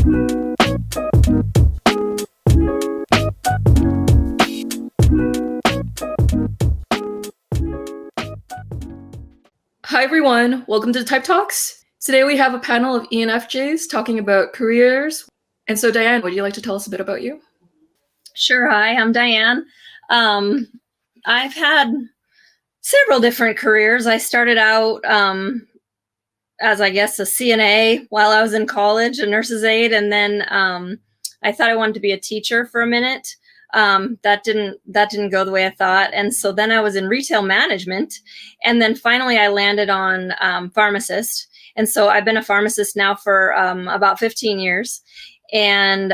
Hi everyone, welcome to Type Talks. Today we have a panel of ENFJs talking about careers. And so Diane, would you like to tell us a bit about you? Sure. Hi, I'm Diane. I've had several different careers. I started out as, I guess, a CNA while I was in college, a nurse's aide, and then I thought I wanted to be a teacher for a minute. That didn't go the way I thought, and so then I was in retail management, and then finally I landed on pharmacist, and so I've been a pharmacist now for about 15 years, and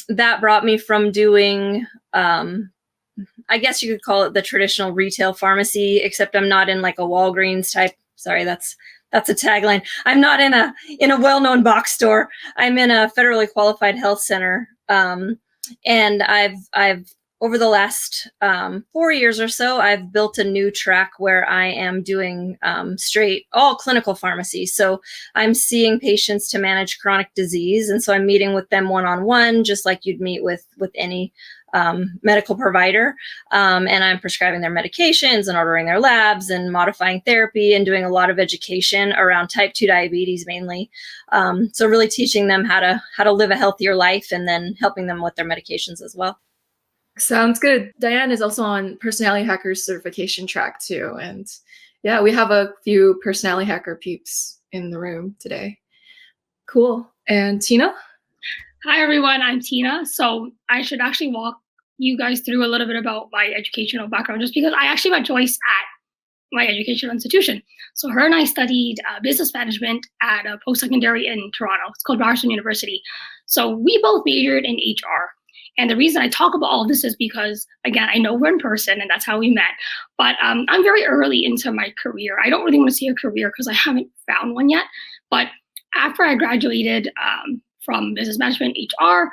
that brought me from doing, I guess you could call it the traditional retail pharmacy, except I'm not in like a Walgreens type. Sorry, that's a tagline. I'm not in a well-known box store. I'm in a federally qualified health center. And I've over the last 4 years or so, I've built a new track where I am doing straight all clinical pharmacy. So I'm seeing patients to manage chronic disease, and so I'm meeting with them one-on-one, just like you'd meet with any medical provider, and I'm prescribing their medications and ordering their labs and modifying therapy and doing a lot of education around type 2 diabetes mainly. So really teaching them how to live a healthier life and then helping them with their medications as well. Sounds good. Diane is also on Personality Hackers certification track too. And yeah, we have a few Personality Hacker peeps in the room today. Cool. And Tina? Hi, everyone. I'm Tina. So I should actually walk you guys through a little bit about my educational background, just because I actually met Joyce at my educational institution. So her and I studied business management at a post-secondary in Toronto. It's called Ryerson University. So we both majored in HR. And the reason I talk about all this is because, again, I know we're in person and that's how we met. But I'm very early into my career. I don't really want to say a career because I haven't found one yet. But after I graduated from business management HR,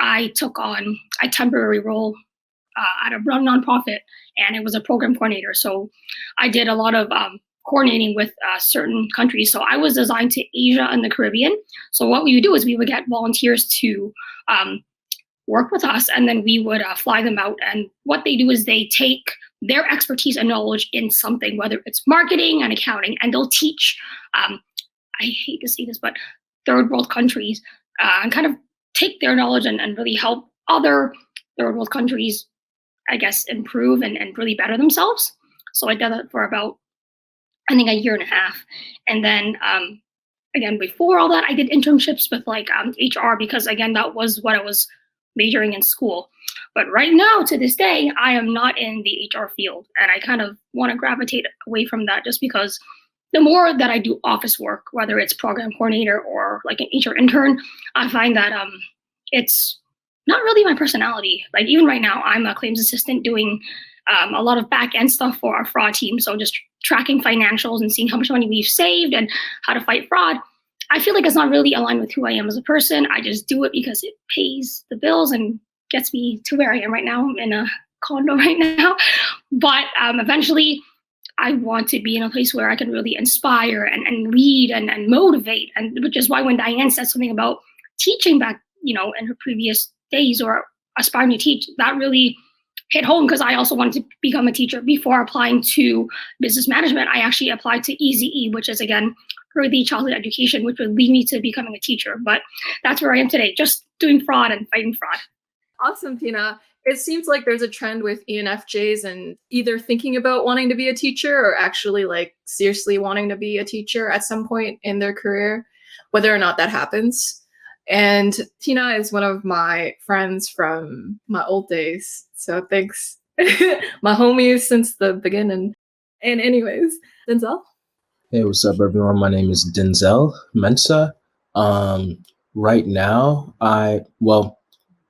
I took on a temporary role at a nonprofit, and it was a program coordinator. So I did a lot of coordinating with certain countries. So I was assigned to Asia and the Caribbean. So what we would do is we would get volunteers to work with us, and then we would fly them out. And what they do is they take their expertise and knowledge in something, whether it's marketing and accounting, and they'll teach, I hate to say this, but third world countries and kind of take their knowledge and really help other third world countries, I guess, improve and really better themselves. So I did that for about, I think, a year and a half. And then again, before all that, I did internships with like HR, because again, that was what I was majoring in school. But right now, to this day, I am not in the HR field, and I kind of want to gravitate away from that, just because the more that I do office work, whether it's program coordinator or like an HR intern, I find that it's not really my personality. Like even right now, I'm a claims assistant doing a lot of back end stuff for our fraud team. So just tracking financials and seeing how much money we've saved and how to fight fraud. I feel like it's not really aligned with who I am as a person. I just do it because it pays the bills and gets me to where I am right now. I'm in a condo right now. But eventually, I want to be in a place where I can really inspire and lead and motivate. And which is why when Diane said something about teaching back, in her previous days or aspiring to teach, that really hit home, because I also wanted to become a teacher. Before applying to business management, I actually applied to EZE, which is, again, early childhood education, which would lead me to becoming a teacher. But that's where I am today, just doing fraud and fighting fraud. Awesome, Tina. It seems like there's a trend with ENFJs and either thinking about wanting to be a teacher or actually like seriously wanting to be a teacher at some point in their career, whether or not that happens. And Tina is one of my friends from my old days. So thanks. My homies since the beginning. And anyways, Denzel? Hey, what's up, everyone? My name is Denzel Mensah. Right now,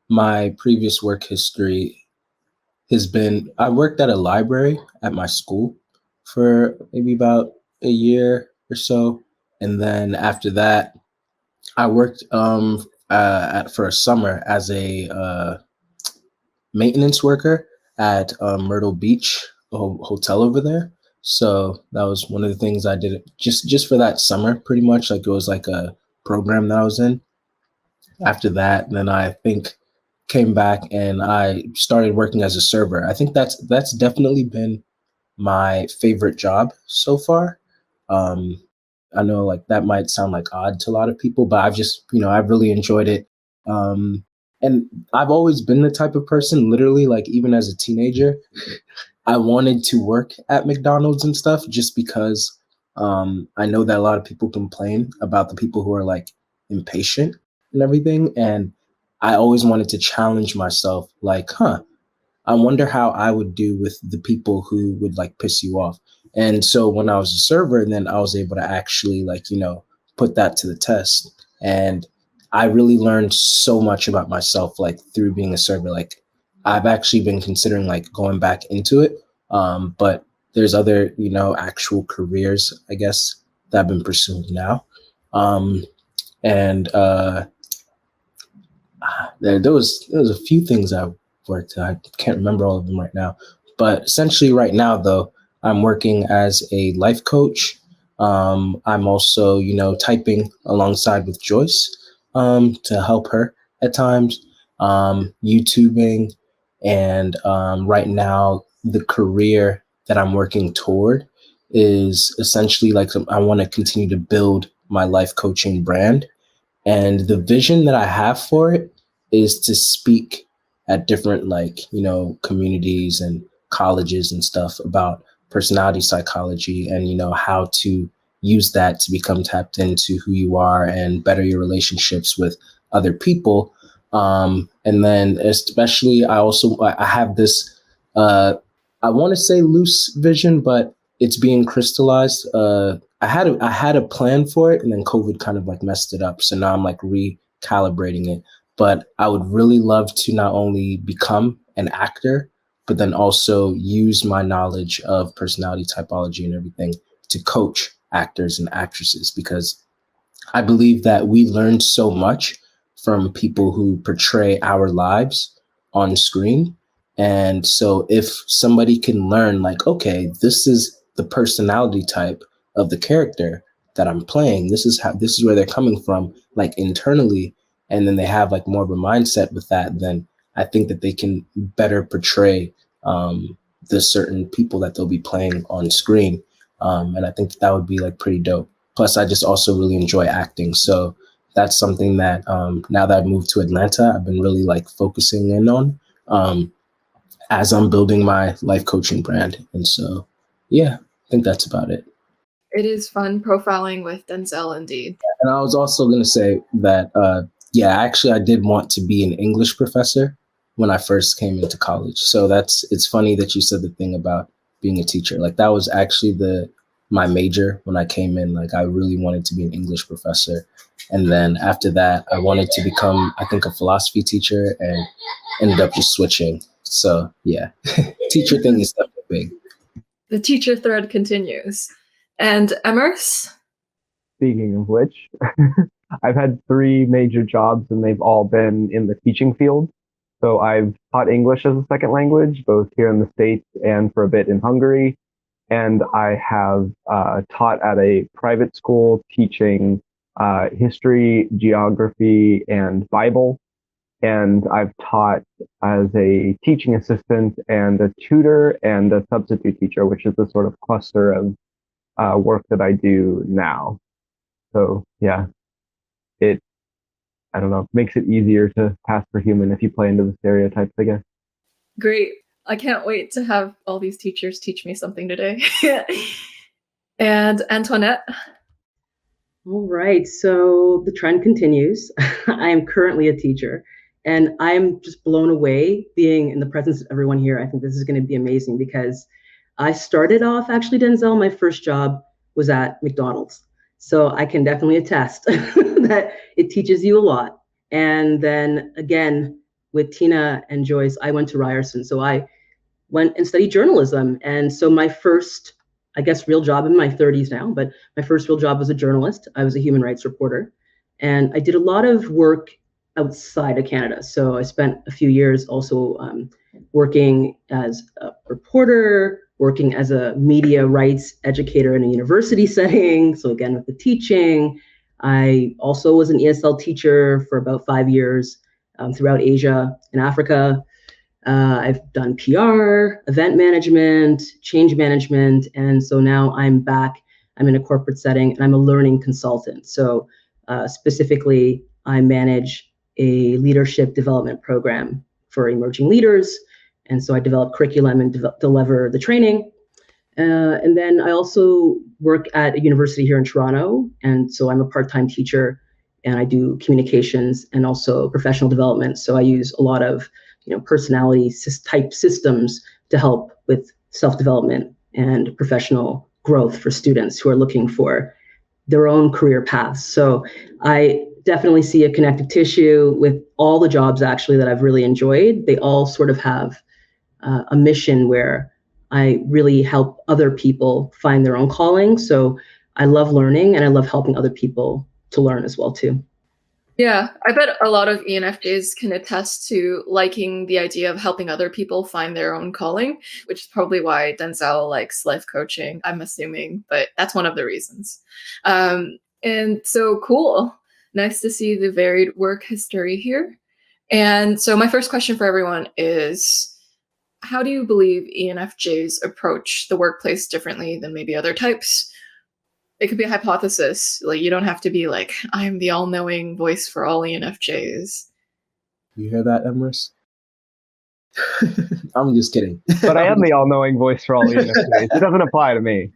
my previous work history has been, I worked at a library at my school for maybe about a year or so. And then after that, I worked for a summer as a maintenance worker at Myrtle Beach, a hotel over there. So that was one of the things I did just for that summer, pretty much. Like it was like a program that I was in. after that, then I think came back and I started working as a server. I think that's definitely been my favorite job so far. I know like that might sound like odd to a lot of people, but I've just, I've really enjoyed it. And I've always been the type of person, literally, like even as a teenager, I wanted to work at McDonald's and stuff just because I know that a lot of people complain about the people who are like impatient and everything. And I always wanted to challenge myself, like, I wonder how I would do with the people who would like piss you off. And so when I was a server, then I was able to actually like, put that to the test. And I really learned so much about myself, like through being a server. Like I've actually been considering like going back into it. But there's other, actual careers, I guess, that I've been pursuing now. And there was a few things I worked. I can't remember all of them right now, but essentially right now though, I'm working as a life coach. I'm also, typing alongside with Joyce to help her at times, YouTubing, and right now the career that I'm working toward is essentially like I want to continue to build my life coaching brand. And the vision that I have for it is to speak at different communities and colleges and stuff about personality psychology and, how to use that to become tapped into who you are and better your relationships with other people. And then especially I have this, I want to say loose vision, but it's being crystallized. I had a plan for it, and then COVID kind of like messed it up. So now I'm like recalibrating it. But I would really love to not only become an actor, but then also use my knowledge of personality typology and everything to coach actors and actresses, because I believe that we learn so much from people who portray our lives on screen. And so if somebody can learn like, okay, this is the personality type of the character that I'm playing, this is where they're coming from, like internally, and then they have like more of a mindset with that, then I think that they can better portray the certain people that they'll be playing on screen. And I think that would be like pretty dope. Plus, I just also really enjoy acting. So that's something that now that I've moved to Atlanta, I've been really like focusing in on as I'm building my life coaching brand. And so, yeah, I think that's about it. It is fun profiling with Denzel, indeed. And I was also going to say that, actually, I did want to be an English professor when I first came into college. So it's funny that you said the thing about being a teacher. Like that was actually my major when I came in. Like I really wanted to be an English professor. And then after that, I wanted to become, I think, a philosophy teacher, and ended up just switching. So yeah, teacher thing is definitely big. The teacher thread continues. And Emrys? Speaking of which, I've had 3 major jobs and they've all been in the teaching field. So I've taught English as a second language, both here in the States and for a bit in Hungary. And I have taught at a private school teaching history, geography, and Bible. And I've taught as a teaching assistant and a tutor and a substitute teacher, which is the sort of cluster of work that I do now. So yeah, I don't know, makes it easier to pass for human if you play into the stereotypes, I guess. Great. I can't wait to have all these teachers teach me something today. And Antoinette? All right, so the trend continues. I am currently a teacher, and I'm just blown away being in the presence of everyone here. I think this is going to be amazing because I started off, actually, Denzel, my first job was at McDonald's. So I can definitely attest that it teaches you a lot. And then again, with Tina and Joyce, I went to Ryerson. So I went and studied journalism. And so my first, I guess, real job in my 30s now, but my first real job was a journalist. I was a human rights reporter. And I did a lot of work outside of Canada. So I spent a few years also working as a reporter, working as a media rights educator in a university setting. So again, with the teaching, I also was an ESL teacher for about 5 years throughout Asia and Africa. I've done PR, event management, change management, and so now I'm back. I'm in a corporate setting, and I'm a learning consultant. So specifically, I manage a leadership development program for emerging leaders, and so I develop curriculum and deliver the training. And then I also work at a university here in Toronto, and so I'm a part-time teacher, and I do communications and also professional development. So I use a lot of personality type systems to help with self-development and professional growth for students who are looking for their own career paths. So I definitely see a connective tissue with all the jobs actually that I've really enjoyed. They all sort of have a mission where I really help other people find their own calling. So I love learning, and I love helping other people to learn as well too. Yeah, I bet a lot of ENFJs can attest to liking the idea of helping other people find their own calling, which is probably why Denzel likes life coaching, I'm assuming, but that's one of the reasons. And so cool. Nice to see the varied work history here. And so my first question for everyone is, how do you believe ENFJs approach the workplace differently than maybe other types? It could be a hypothesis. Like, you don't have to be like, I'm the all-knowing voice for all ENFJs. You hear that, Emrys? I'm just kidding. But I am the all-knowing voice for all ENFJs. It doesn't apply to me.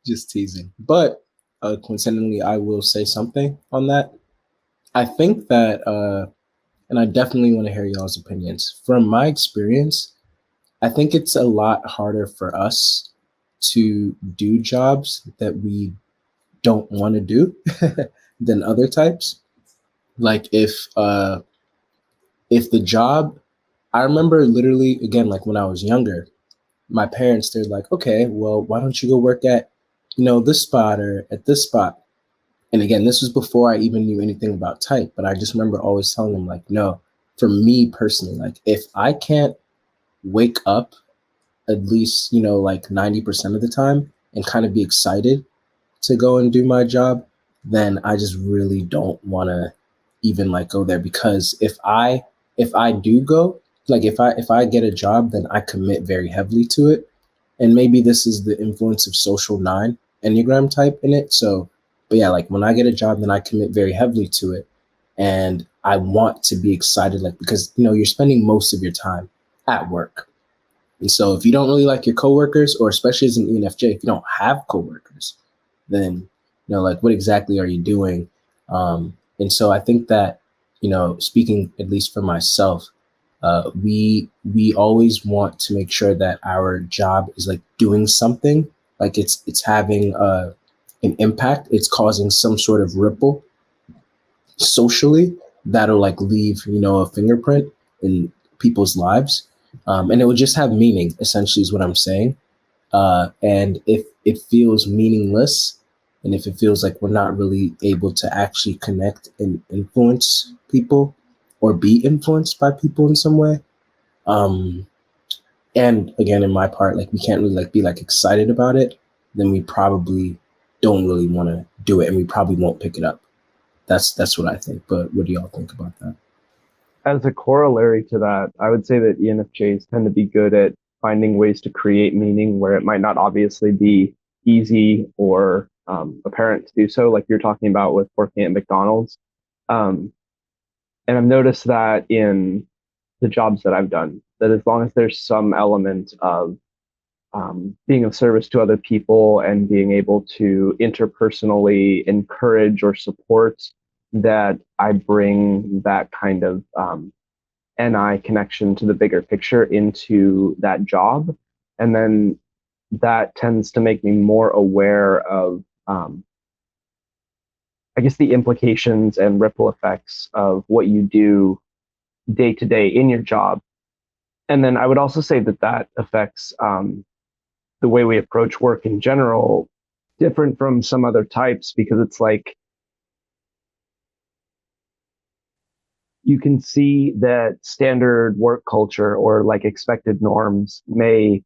Just teasing. But coincidentally, I will say something on that. I think that, and I definitely want to hear y'all's opinions. From my experience, I think it's a lot harder for us to do jobs that we don't want to do than other types. Like if the job, I remember literally, again, like when I was younger, my parents, they're like, okay, well, why don't you go work at, this spot or at this spot? And again, this was before I even knew anything about type, but I just remember always telling them like, no, for me personally, like if I can't wake up at least, like 90% of the time and kind of be excited to go and do my job, then I just really don't want to even like go there. Because if I do go, like if I get a job, then I commit very heavily to it. And maybe this is the influence of social 9 Enneagram type in it. So, but yeah, like when I get a job, then I commit very heavily to it. And I want to be excited, like, because, you're spending most of your time at work. And so if you don't really like your coworkers, or especially as an ENFJ, if you don't have coworkers, then, like what exactly are you doing? And so I think that, speaking at least for myself, we always want to make sure that our job is like doing something, like it's having an impact. It's causing some sort of ripple socially that'll like leave, a fingerprint in people's lives. And it will just have meaning, essentially, is what I'm saying. And if it feels meaningless, and if it feels like we're not really able to actually connect and influence people or be influenced by people in some way. And again, in my part, like we can't really like be like excited about it, then we probably don't really want to do it, and we probably won't pick it up. That's what I think. But what do y'all think about that? As a corollary to that, I would say that ENFJs tend to be good at finding ways to create meaning where it might not obviously be easy or apparent to do so, like you're talking about with working at McDonald's. And I've noticed that in the jobs that I've done, that as long as there's some element of being of service to other people and being able to interpersonally encourage or support, that I bring that kind of NI connection to the bigger picture into that job. And then that tends to make me more aware of, I guess, the implications and ripple effects of what you do day to day in your job. And then I would also say that that affects the way we approach work in general, different from some other types, because it's like, you can see that standard work culture or like expected norms may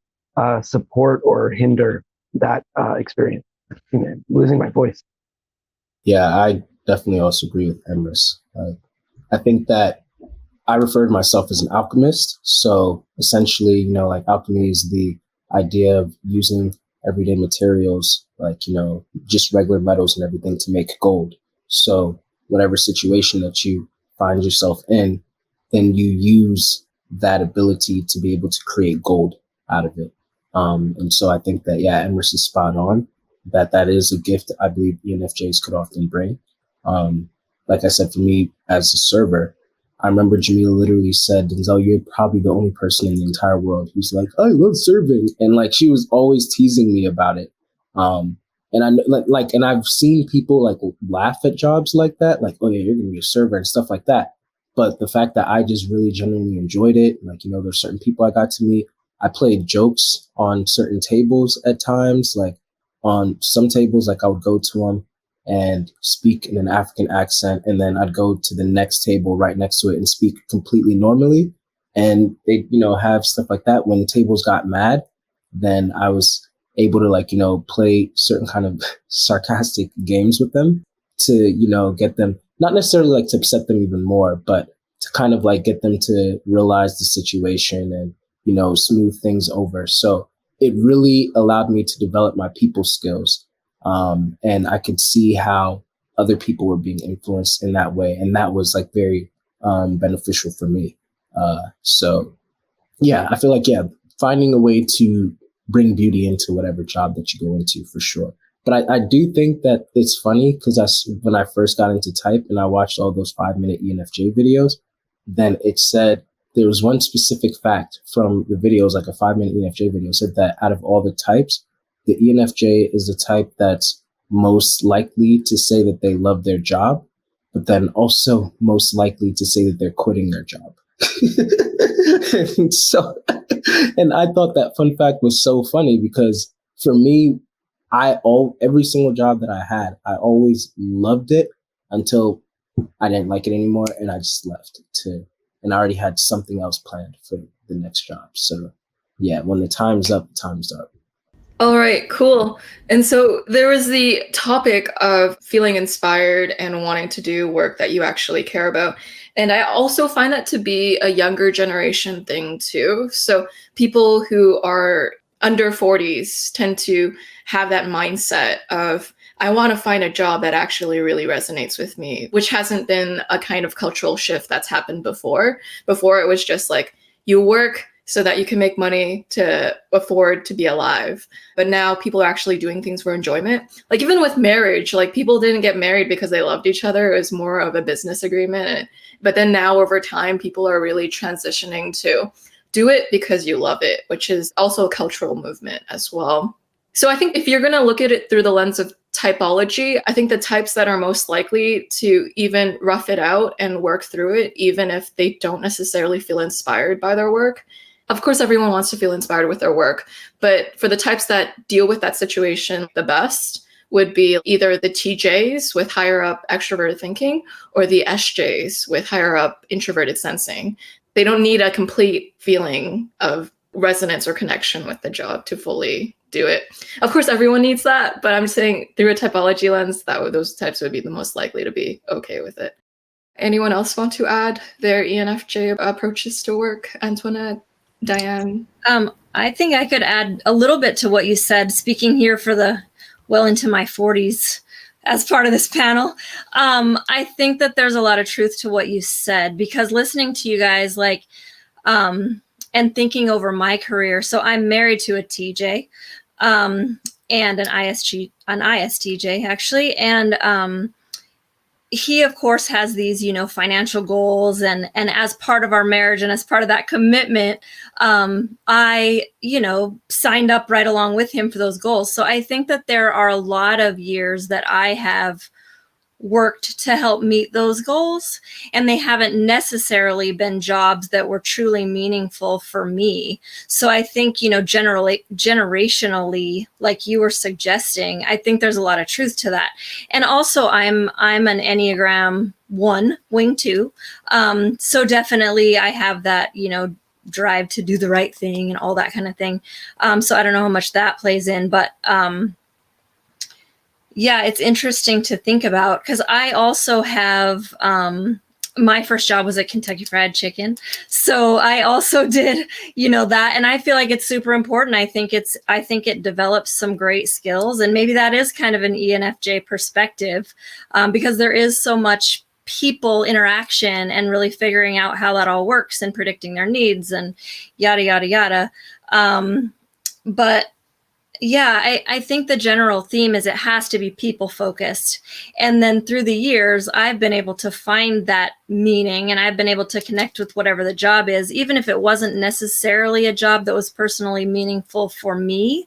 support or hinder that experience. I'm losing my voice. Yeah, I definitely also agree with Emrys. I think that I refer to myself as an alchemist. So essentially, like alchemy is the idea of using everyday materials, like, just regular metals and everything to make gold. So whatever situation that you find yourself in, then you use that ability to be able to create gold out of it. And so I think that, yeah, Emrys is spot on, that is a gift I believe ENFJs could often bring. Like I said, for me as a server, I remember Jamila literally said, Denzel, you're probably the only person in the entire world who's like, I love serving. And like, she was always teasing me about it. And I and I've seen people like laugh at jobs like that, like, oh yeah, you're going to be a server and stuff like that. But the fact that I just really genuinely enjoyed it, like, there's certain people I got to meet. I played jokes on certain tables at times, like on some tables, like I would go to them and speak in an African accent, and then I'd go to the next table right next to it and speak completely normally. And they, have stuff like that. When tables got mad, then I was able to play certain kind of sarcastic games with them to, get them, not necessarily like to upset them even more, but to kind of like get them to realize the situation and, smooth things over. So it really allowed me to develop my people skills. And I could see how other people were being influenced in that way. And that was like very beneficial for me. So yeah, I feel like, yeah, finding a way to bring beauty into whatever job that you go into for sure. But I do think that it's funny because when I first got into type and I watched all those 5-minute ENFJ videos, then it said there was one specific fact from the videos, like a 5-minute ENFJ video said that out of all the types, the ENFJ is the type that's most likely to say that they love their job, but then also most likely to say that they're quitting their job. and I thought that fun fact was so funny because for me, every single job that I had, I always loved it until I didn't like it anymore and I just left and I already had something else planned for the next job. So yeah, when the time's up, the time's up. All right, cool. And so there was the topic of feeling inspired and wanting to do work that you actually care about. And I also find that to be a younger generation thing too. So people who are under 40s tend to have that mindset of, I want to find a job that actually really resonates with me, which hasn't been a kind of cultural shift that's happened before. Before it was just like, you work so that you can make money to afford to be alive. But now people are actually doing things for enjoyment. Like even with marriage, like people didn't get married because they loved each other. It was more of a business agreement. But then now over time, people are really transitioning to do it because you love it, which is also a cultural movement as well. So I think if you're going to look at it through the lens of typology, I think the types that are most likely to even rough it out and work through it, even if they don't necessarily feel inspired by their work. Of course, everyone wants to feel inspired with their work, but for the types that deal with that situation the best would be either the TJs with higher up extroverted thinking or the SJs with higher up introverted sensing. They don't need a complete feeling of resonance or connection with the job to fully do it. Of course, everyone needs that, but I'm saying through a typology lens, those types would be the most likely to be okay with it. Anyone else want to add their ENFJ approaches to work? Antoinette, Diane? I think I could add a little bit to what you said, speaking here for the well into my 40s as part of this panel. I think that there's a lot of truth to what you said, because listening to you guys, and thinking over my career. So I'm married to a TJ, and an ISTJ actually. And, he of course has these, financial goals, and as part of our marriage and as part of that commitment, I, signed up right along with him for those goals. So I think that there are a lot of years that I have worked to help meet those goals, and they haven't necessarily been jobs that were truly meaningful for me. So I think, generationally, like you were suggesting, I think there's a lot of truth to that. And also I'm an Enneagram 1, wing 2. So definitely I have that, drive to do the right thing and all that kind of thing. So I don't know how much that plays in, but, Yeah, it's interesting to think about because I also have my first job was at Kentucky Fried Chicken. So I also did, that. And I feel like it's super important. I think it develops some great skills. And maybe that is kind of an ENFJ perspective because there is so much people interaction and really figuring out how that all works and predicting their needs and yada, yada, yada. But yeah, I think the general theme is it has to be people focused. And then through the years, I've been able to find that meaning and I've been able to connect with whatever the job is, even if it wasn't necessarily a job that was personally meaningful for me.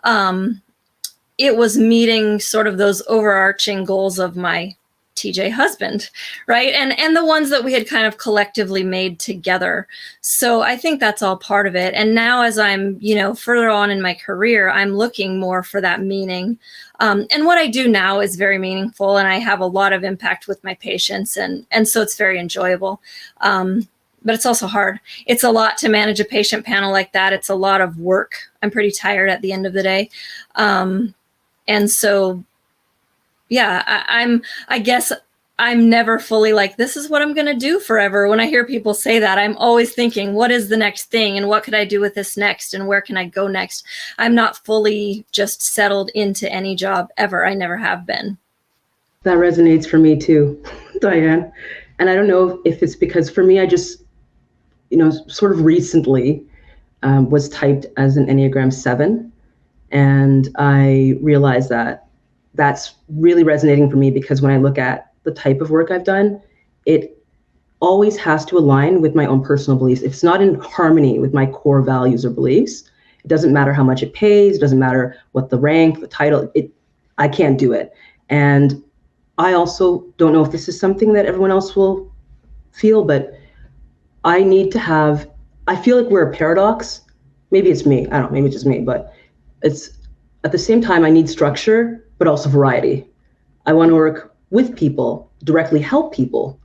It was meeting sort of those overarching goals of my TJ husband, right? And the ones that we had kind of collectively made together. So I think that's all part of it. And now as I'm, further on in my career, I'm looking more for that meaning. And what I do now is very meaningful and I have a lot of impact with my patients. And so it's very enjoyable. But it's also hard. It's a lot to manage a patient panel like that. It's a lot of work. I'm pretty tired at the end of the day. And so yeah, I guess I'm never fully like, this is what I'm going to do forever. When I hear people say that, I'm always thinking, what is the next thing? And what could I do with this next? And where can I go next? I'm not fully just settled into any job ever. I never have been. That resonates for me too, Diane. And I don't know if it's because for me, I just, sort of recently was typed as an Enneagram 7. And I realized that that's really resonating for me because when I look at the type of work I've done, it always has to align with my own personal beliefs. If it's not in harmony with my core values or beliefs, it doesn't matter how much it pays, it doesn't matter what the rank, the title, I can't do it. And I also don't know if this is something that everyone else will feel, but I feel like we're a paradox. Maybe it's me, I don't know, maybe it's just me, but it's at the same time, I need structure, but also variety. I want to work with people, directly help people,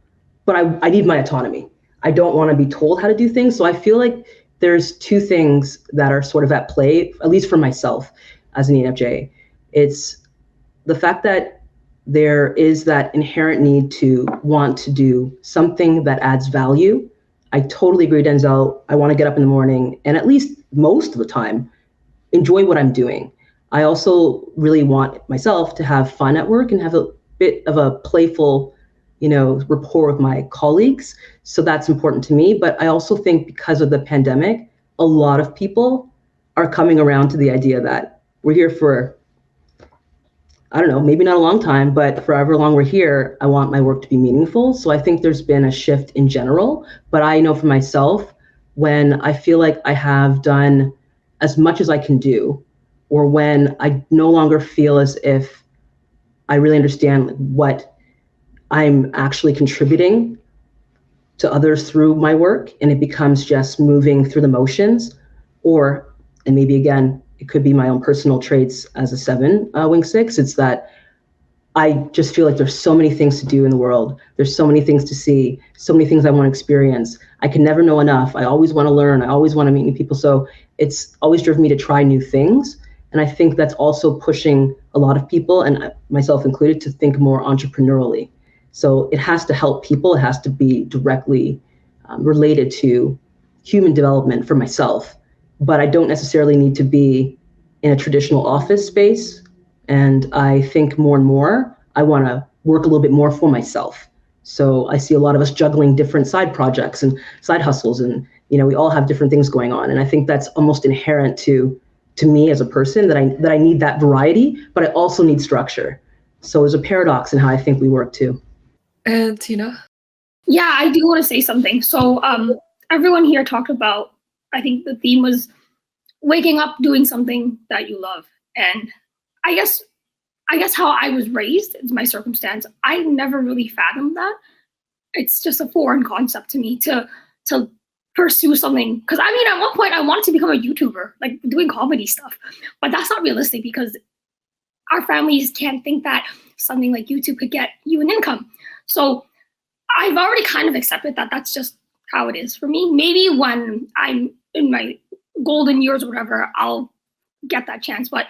but I need my autonomy. I don't want to be told how to do things. So I feel like there's two things that are sort of at play, at least for myself as an ENFJ. It's the fact that there is that inherent need to want to do something that adds value. I totally agree, Denzel. I want to get up in the morning and at least most of the time, enjoy what I'm doing. I also really want myself to have fun at work and have a bit of a playful, rapport with my colleagues. So that's important to me. But I also think because of the pandemic, a lot of people are coming around to the idea that we're here for, I don't know, maybe not a long time, but for however long we're here, I want my work to be meaningful. So I think there's been a shift in general. But I know for myself, when I feel like I have done as much as I can do, or when I no longer feel as if I really understand what I'm actually contributing to others through my work, and it becomes just moving through the motions, and maybe again, it could be my own personal traits as a 7 wing 6. It's that I just feel like there's so many things to do in the world. There's so many things to see, so many things I want to experience. I can never know enough. I always want to learn. I always want to meet new people. So it's always driven me to try new things. And I think that's also pushing a lot of people, and myself included, to think more entrepreneurially. So it has to help people. It has to be directly related to human development for myself. But I don't necessarily need to be in a traditional office space. And I think more and more, I want to work a little bit more for myself. So I see a lot of us juggling different side projects and side hustles. And, we all have different things going on. And I think that's almost inherent to me as a person, that I need that variety, but I also need structure. So there's a paradox in how I think we work too. And Tina? Yeah, I do want to say something. So everyone here talked about, I think the theme was waking up doing something that you love. And I guess how I was raised is my circumstance. I never really fathomed that. It's just a foreign concept to me to pursue something. Because at one point I wanted to become a YouTuber, like doing comedy stuff, but that's not realistic because our families can't think that something like YouTube could get you an income. So I've already kind of accepted that that's just how it is for me. Maybe when I'm in my golden years or whatever, I'll get that chance. But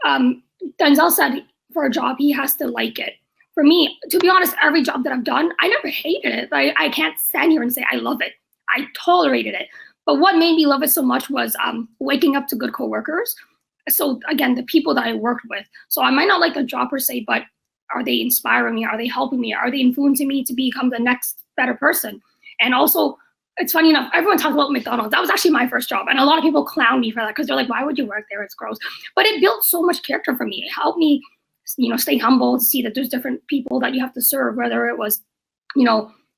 Denzel said for a job, he has to like it. For me, to be honest, every job that I've done, I never hated it. I can't stand here and say I love it. I tolerated it. But what made me love it so much was waking up to good coworkers. So again, the people that I worked with. So I might not like the job per se, but are they inspiring me? Are they helping me? Are they influencing me to become the next better person? And also, it's funny enough, everyone talks about McDonald's. That was actually my first job. And a lot of people clown me for that because they're like, why would you work there? It's gross. But it built so much character for me. It helped me, stay humble, to see that there's different people that you have to serve, whether it was,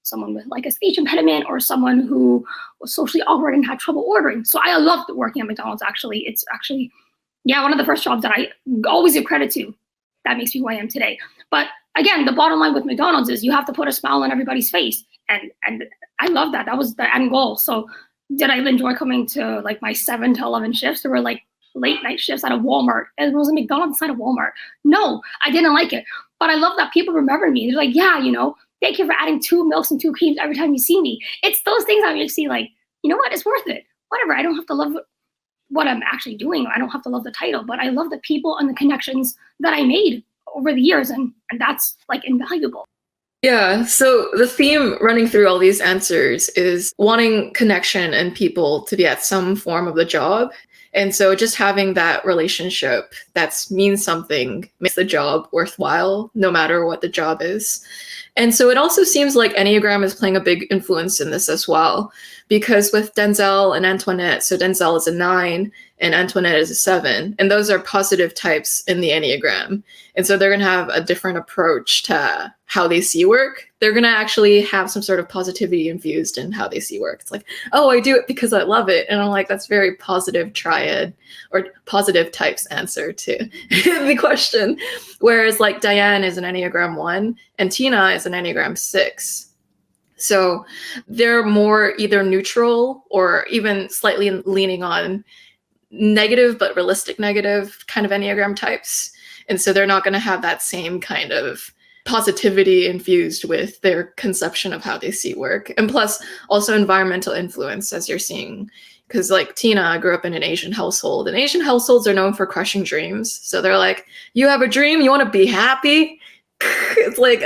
someone with like a speech impediment or someone who was socially awkward and had trouble ordering. So I loved working at McDonald's, actually. It's actually, one of the first jobs that I always give credit to. That makes me who I am today. But again, the bottom line with McDonald's is you have to put a smile on everybody's face. And I love that. That was the end goal. So did I enjoy coming to like my 7 to 11 shifts? There were like late night shifts at a Walmart. It was a McDonald's inside a Walmart. No, I didn't like it. But I love that people remember me. They're like, thank you for adding 2 milks and 2 creams every time you see me. It's those things that makes you like, you know what? It's worth it. Whatever. I don't have to love what I'm actually doing. I don't have to love the title, but I love the people and the connections that I made over the years. And that's like invaluable. Yeah, so the theme running through all these answers is wanting connection and people to be at some form of the job. And so just having that relationship that means something makes the job worthwhile, no matter what the job is. And so it also seems like Enneagram is playing a big influence in this as well, because with Denzel and Antoinette, so Denzel is a 9 and Antoinette is a 7, and those are positive types in the Enneagram. And so they're going to have a different approach to how they see work. They're going to actually have some sort of positivity infused in how they see work. It's like, oh, I do it because I love it. And I'm like, that's very positive triad or positive types answer to the question. Whereas like Diane is an Enneagram 1 and Tina is an Enneagram 6. So they're more either neutral or even slightly leaning on negative, but realistic negative kind of Enneagram types. And so they're not going to have that same kind of positivity infused with their conception of how they see work. And plus also environmental influence, as you're seeing, because like Tina grew up in an Asian household, and Asian households are known for crushing dreams. So they're like, you have a dream, you want to be happy. It's like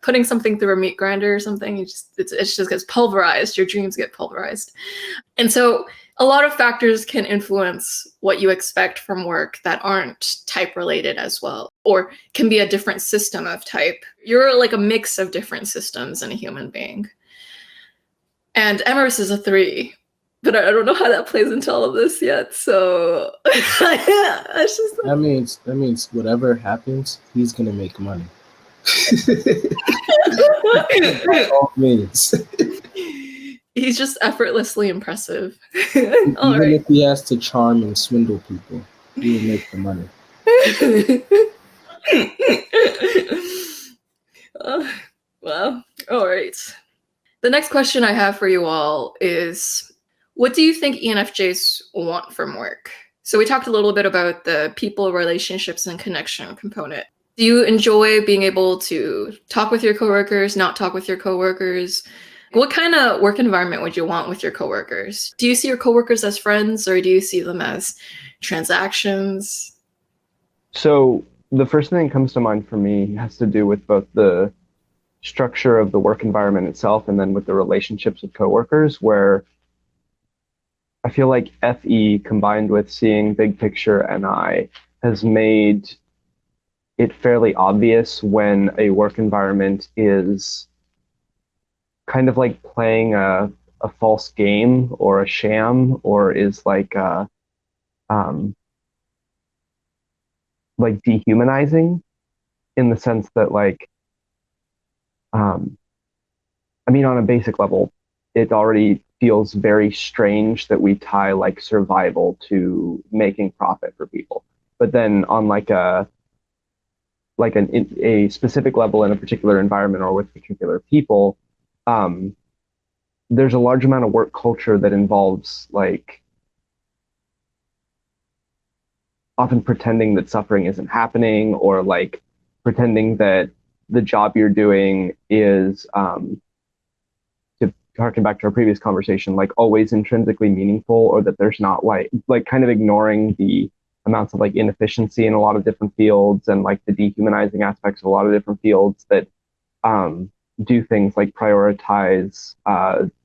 putting something through a meat grinder or something. It just gets pulverized. Your dreams get pulverized. And so a lot of factors can influence what you expect from work that aren't type related as well, or can be a different system of type. You're like a mix of different systems in a human being. And Emrys is a 3, but I don't know how that plays into all of this yet. So it's just that means whatever happens, he's gonna make money. By all means. He's just effortlessly impressive. Even if he has to charm and swindle people, he will make the money. Well, all right. The next question I have for you all is, what do you think ENFJs want from work? So we talked a little bit about the people, relationships, and connection component. Do you enjoy being able to talk with your coworkers, not talk with your coworkers? What kind of work environment would you want with your coworkers? Do you see your coworkers as friends, or do you see them as transactions? So the first thing that comes to mind for me has to do with both the structure of the work environment itself and then with the relationships with coworkers, where I feel like FE combined with seeing big picture NI has made it fairly obvious when a work environment is kind of like playing a false game or a sham, or is like dehumanizing, in the sense that like on a basic level, it already feels very strange that we tie like survival to making profit for people. But then on a specific level in a particular environment or with particular people, there's a large amount of work culture that involves like often pretending that suffering isn't happening, or like pretending that the job you're doing is, to harken back to our previous conversation, like always intrinsically meaningful, or that there's not like kind of ignoring the amounts of like inefficiency in a lot of different fields, and like the dehumanizing aspects of a lot of different fields that do things like prioritize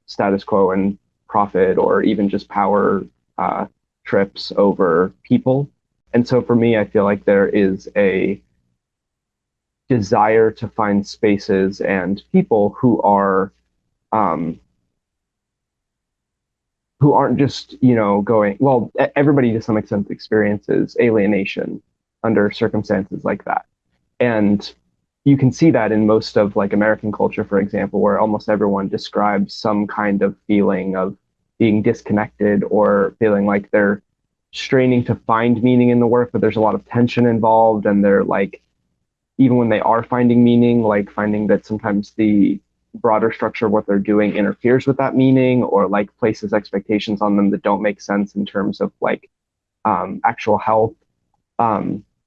status quo and profit, or even just power trips over people. And so for me, I feel like there is a desire to find spaces and people who aren't just, going, well, everybody to some extent experiences alienation under circumstances like that. And you can see that in most of like American culture, for example, where almost everyone describes some kind of feeling of being disconnected or feeling like they're straining to find meaning in the work, but there's a lot of tension involved. And they're like, even when they are finding meaning, like finding that sometimes the broader structure of what they're doing interferes with that meaning, or like places expectations on them that don't make sense in terms of like actual health,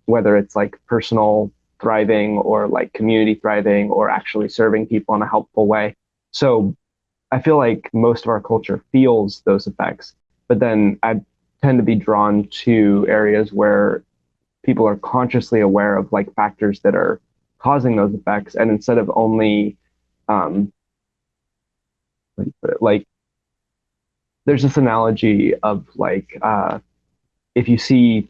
whether it's like personal thriving or like community thriving or actually serving people in a helpful way. So I feel like most of our culture feels those effects, but then I tend to be drawn to areas where people are consciously aware of like factors that are causing those effects. And instead of only like there's this analogy of like if you see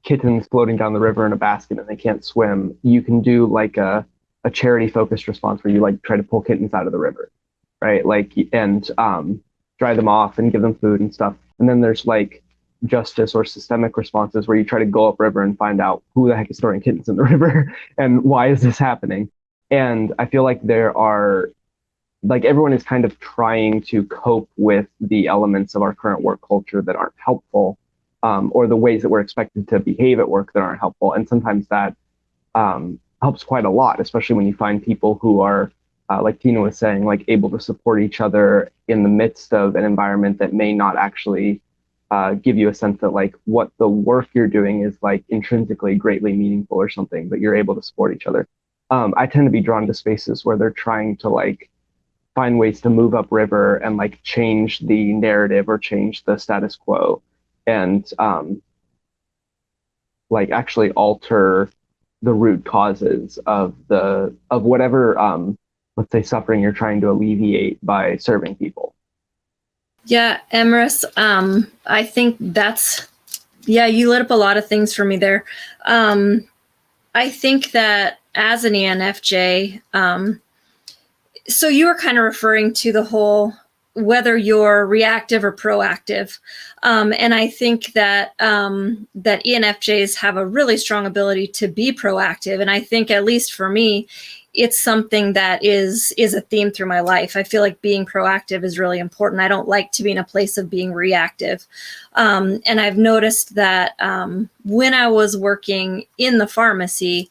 kittens floating down the river in a basket and they can't swim, you can do like a charity focused response where you like try to pull kittens out of the river, right? Like, and dry them off and give them food and stuff. And then there's like justice or systemic responses where you try to go upriver and find out who the heck is throwing kittens in the river and why is this happening. And I feel like there are, like, everyone is kind of trying to cope with the elements of our current work culture that aren't helpful, or the ways that we're expected to behave at work that aren't helpful. And sometimes that helps quite a lot, especially when you find people who are, like Tina was saying, like able to support each other in the midst of an environment that may not actually give you a sense that like what the work you're doing is like intrinsically greatly meaningful or something, but you're able to support each other. I tend to be drawn to spaces where they're trying to like find ways to move upriver and like change the narrative or change the status quo, and like actually alter the root causes of whatever let's say suffering you're trying to alleviate by serving people. Yeah, Emrys, I think you lit up a lot of things for me there. I think that as an ENFJ, so you were kind of referring to the whole whether you're reactive or proactive. And I think that that ENFJs have a really strong ability to be proactive. And I think, at least for me, it's something that is a theme through my life. I feel like being proactive is really important. I don't like to be in a place of being reactive. And I've noticed that when I was working in the pharmacy,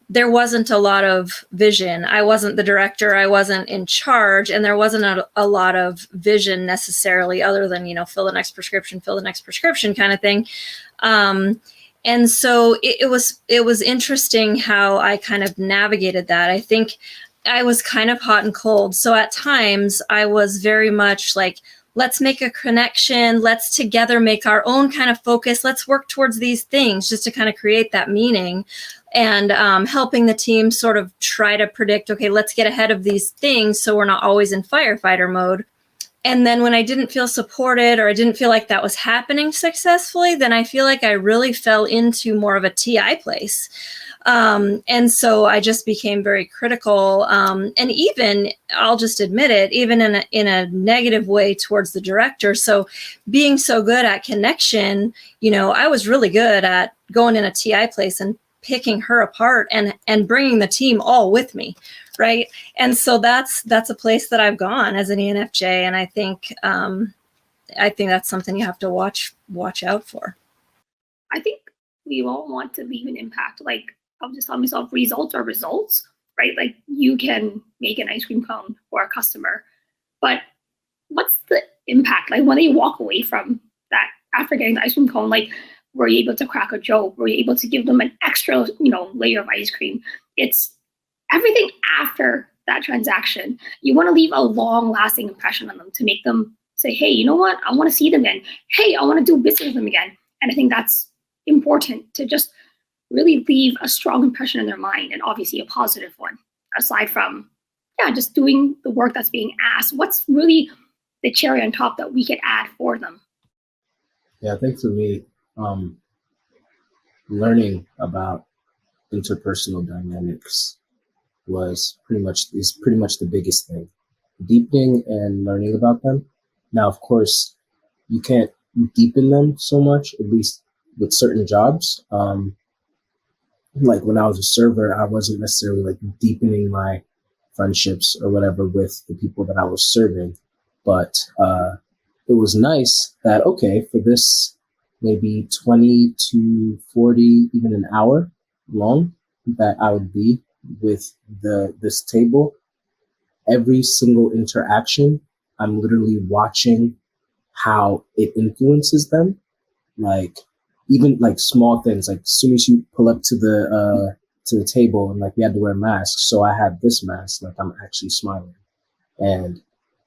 there wasn't a lot of vision. I wasn't the director. I wasn't in charge. And there wasn't a lot of vision necessarily, other than, fill the next prescription kind of thing. And so it was interesting how I kind of navigated that. I think I was kind of hot and cold. So at times I was very much like, let's make a connection. Let's together make our own kind of focus. Let's work towards these things just to kind of create that meaning, and helping the team sort of try to predict, okay, let's get ahead of these things so we're not always in firefighter mode. And then when I didn't feel supported, or I didn't feel like that was happening successfully, then I feel like I really fell into more of a TI place. And so I just became very critical. And even, I'll just admit it, even in a negative way towards the director. So being so good at connection, I was really good at going in a TI place and picking her apart and bringing the team all with me. Right. And so that's a place that I've gone as an ENFJ. And I think that's something you have to watch out for. I think we all want to leave an impact. Like, I'll just tell myself, results are results, right? Like, you can make an ice cream cone for a customer, but what's the impact? Like, when they walk away from that after getting the ice cream cone, like, were you able to crack a joke? Were you able to give them an extra, layer of ice cream? It's everything after that transaction. You want to leave a long-lasting impression on them to make them say, hey, you know what? I want to see them again. Hey, I want to do business with them again. And I think that's important to just really leave a strong impression in their mind, and obviously a positive one, aside from, just doing the work that's being asked. What's really the cherry on top that we could add for them? Yeah, I think for me, learning about interpersonal dynamics is pretty much the biggest thing. Deepening and learning about them. Now, of course, you can't deepen them so much, at least with certain jobs. Like when I was a server, I wasn't necessarily like deepening my friendships or whatever with the people that I was serving. But it was nice that, okay, for this maybe 20 to 40, even an hour long that I would be with this table, every single interaction, I'm literally watching how it influences them. Like even like small things, like as soon as you pull up to the table, and like we had to wear masks, so I had this mask, like I'm actually smiling, and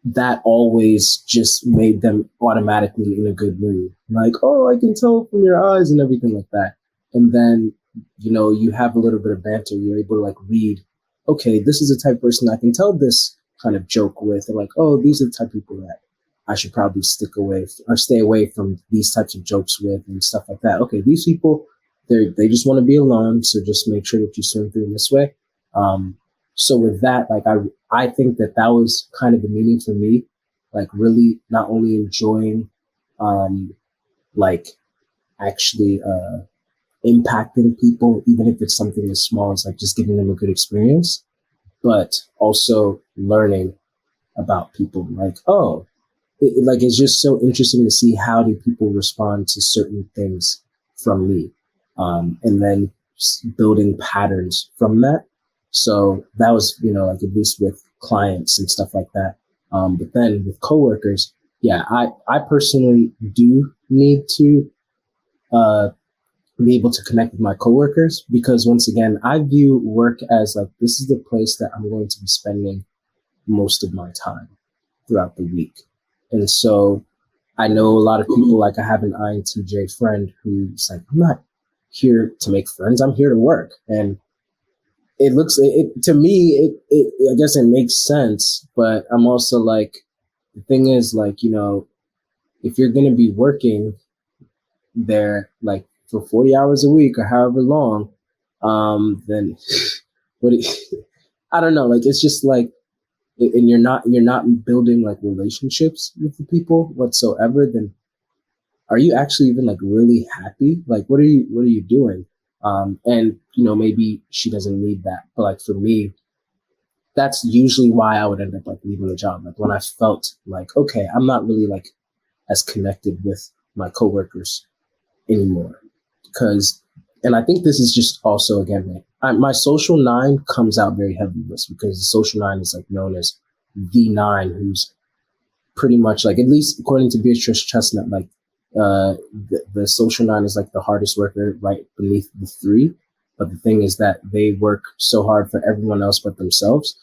that always just made them automatically in a good mood. Like, oh, I can tell from your eyes and everything like that. And then, you have a little bit of banter. You're able to like read, okay, this is the type of person I can tell this kind of joke with. And like, oh, these are the type of people that I should probably stay away from these types of jokes with and stuff like that. Okay, these people, they just want to be alone. So just make sure that you swim through in this way. So with that, like, I think that was kind of the meaning for me, like really not only enjoying, like actually, impacting people, even if it's something as small as like just giving them a good experience, but also learning about people. Like, oh, it's just so interesting to see how do people respond to certain things from me, and then building patterns from that. So that was, like at least with clients and stuff like that. But then with coworkers, I personally do need to be able to connect with my coworkers, because once again, I view work as like, this is the place that I'm going to be spending most of my time throughout the week. And so I know a lot of people, like I have an INTJ friend who's like, I'm not here to make friends. I'm here to work. And to me, I guess it makes sense, but I'm also like, the thing is like, if you're going to be working there, like for 40 hours a week or however long, then I don't know, like, it's just like, and you're not building like relationships with the people whatsoever, then are you actually even like really happy? Like, what are you doing? And maybe she doesn't need that, but like for me, that's usually why I would end up like leaving the job. Like when I felt like, okay, I'm not really like as connected with my coworkers anymore, and I think this is just also, again, like my social 9 comes out very heavy with this, because the social 9 is like known as the 9, who's pretty much like, at least according to Beatrice Chestnut, like the social 9 is like the hardest worker right beneath the 3. But the thing is that they work so hard for everyone else but themselves.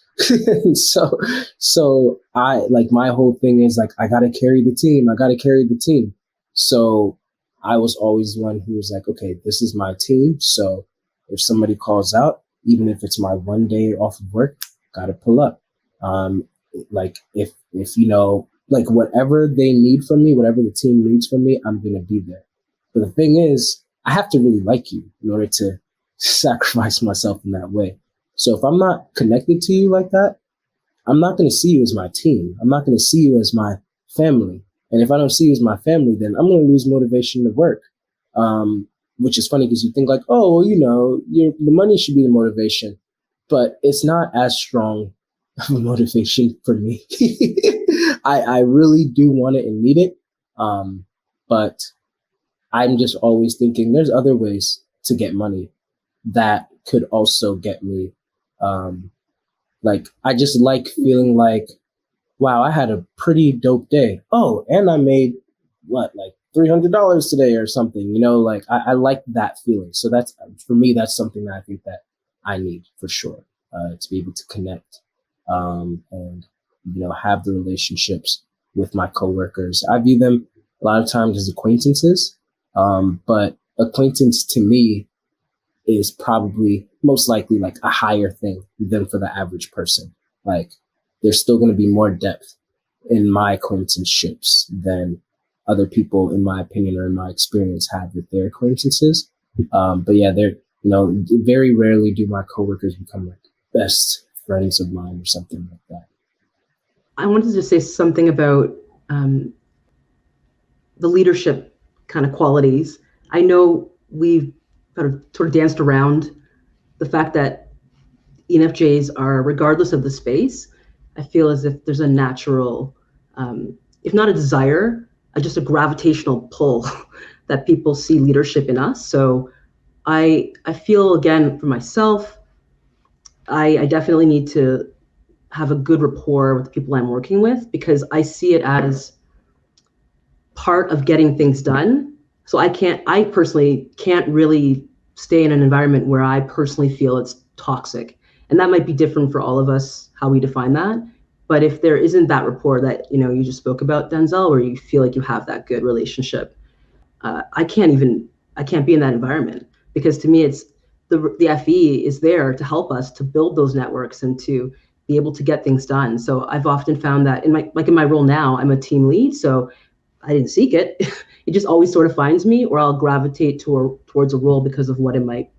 so I like, my whole thing is like, I got to carry the team. So I was always the one who was like, okay, this is my team. So if somebody calls out, even if it's my one day off of work, got to pull up. Like if like whatever they need from me, whatever the team needs from me, I'm going to be there. But the thing is, I have to really like you in order to sacrifice myself in that way. So if I'm not connected to you like that, I'm not going to see you as my team. I'm not going to see you as my family. And if I don't see you as my family, then I'm going to lose motivation to work. Which is funny, because you think like, oh, well, the money should be the motivation, but it's not as strong of a motivation for me. I really do want it and need it. But I'm just always thinking there's other ways to get money that could also get me. Like, I just like feeling like, wow, I had a pretty dope day. Oh, and I made like $300 today or something, like I like that feeling. So that's, for me, that's something that I think that I need for sure, to be able to connect, and, have the relationships with my coworkers. I view them a lot of times as acquaintances. But acquaintance to me is probably most likely like a higher thing than for the average person. Like there's still going to be more depth in my acquaintanceships than other people, in my opinion or in my experience, have with their acquaintances. But yeah, very rarely do my coworkers become like best friends of mine or something like that. I wanted to say something about the leadership kind of qualities. I know we've sort of danced around the fact that ENFJs are, regardless of the space, I feel as if there's a natural, if not a desire, just a gravitational pull that people see leadership in us. So I feel, again, for myself, I definitely need to have a good rapport with the people I'm working with, because I see it as part of getting things done. So I personally can't really stay in an environment where I personally feel it's toxic. And that might be different for all of us, how we define that. But if there isn't that rapport that, you just spoke about, Denzel, where you feel like you have that good relationship, I can't be in that environment, because to me, it's the FE is there to help us to build those networks and to be able to get things done. So I've often found that in my role now, I'm a team lead. So I didn't seek it. It just always sort of finds me, or I'll gravitate towards a role because of what it might,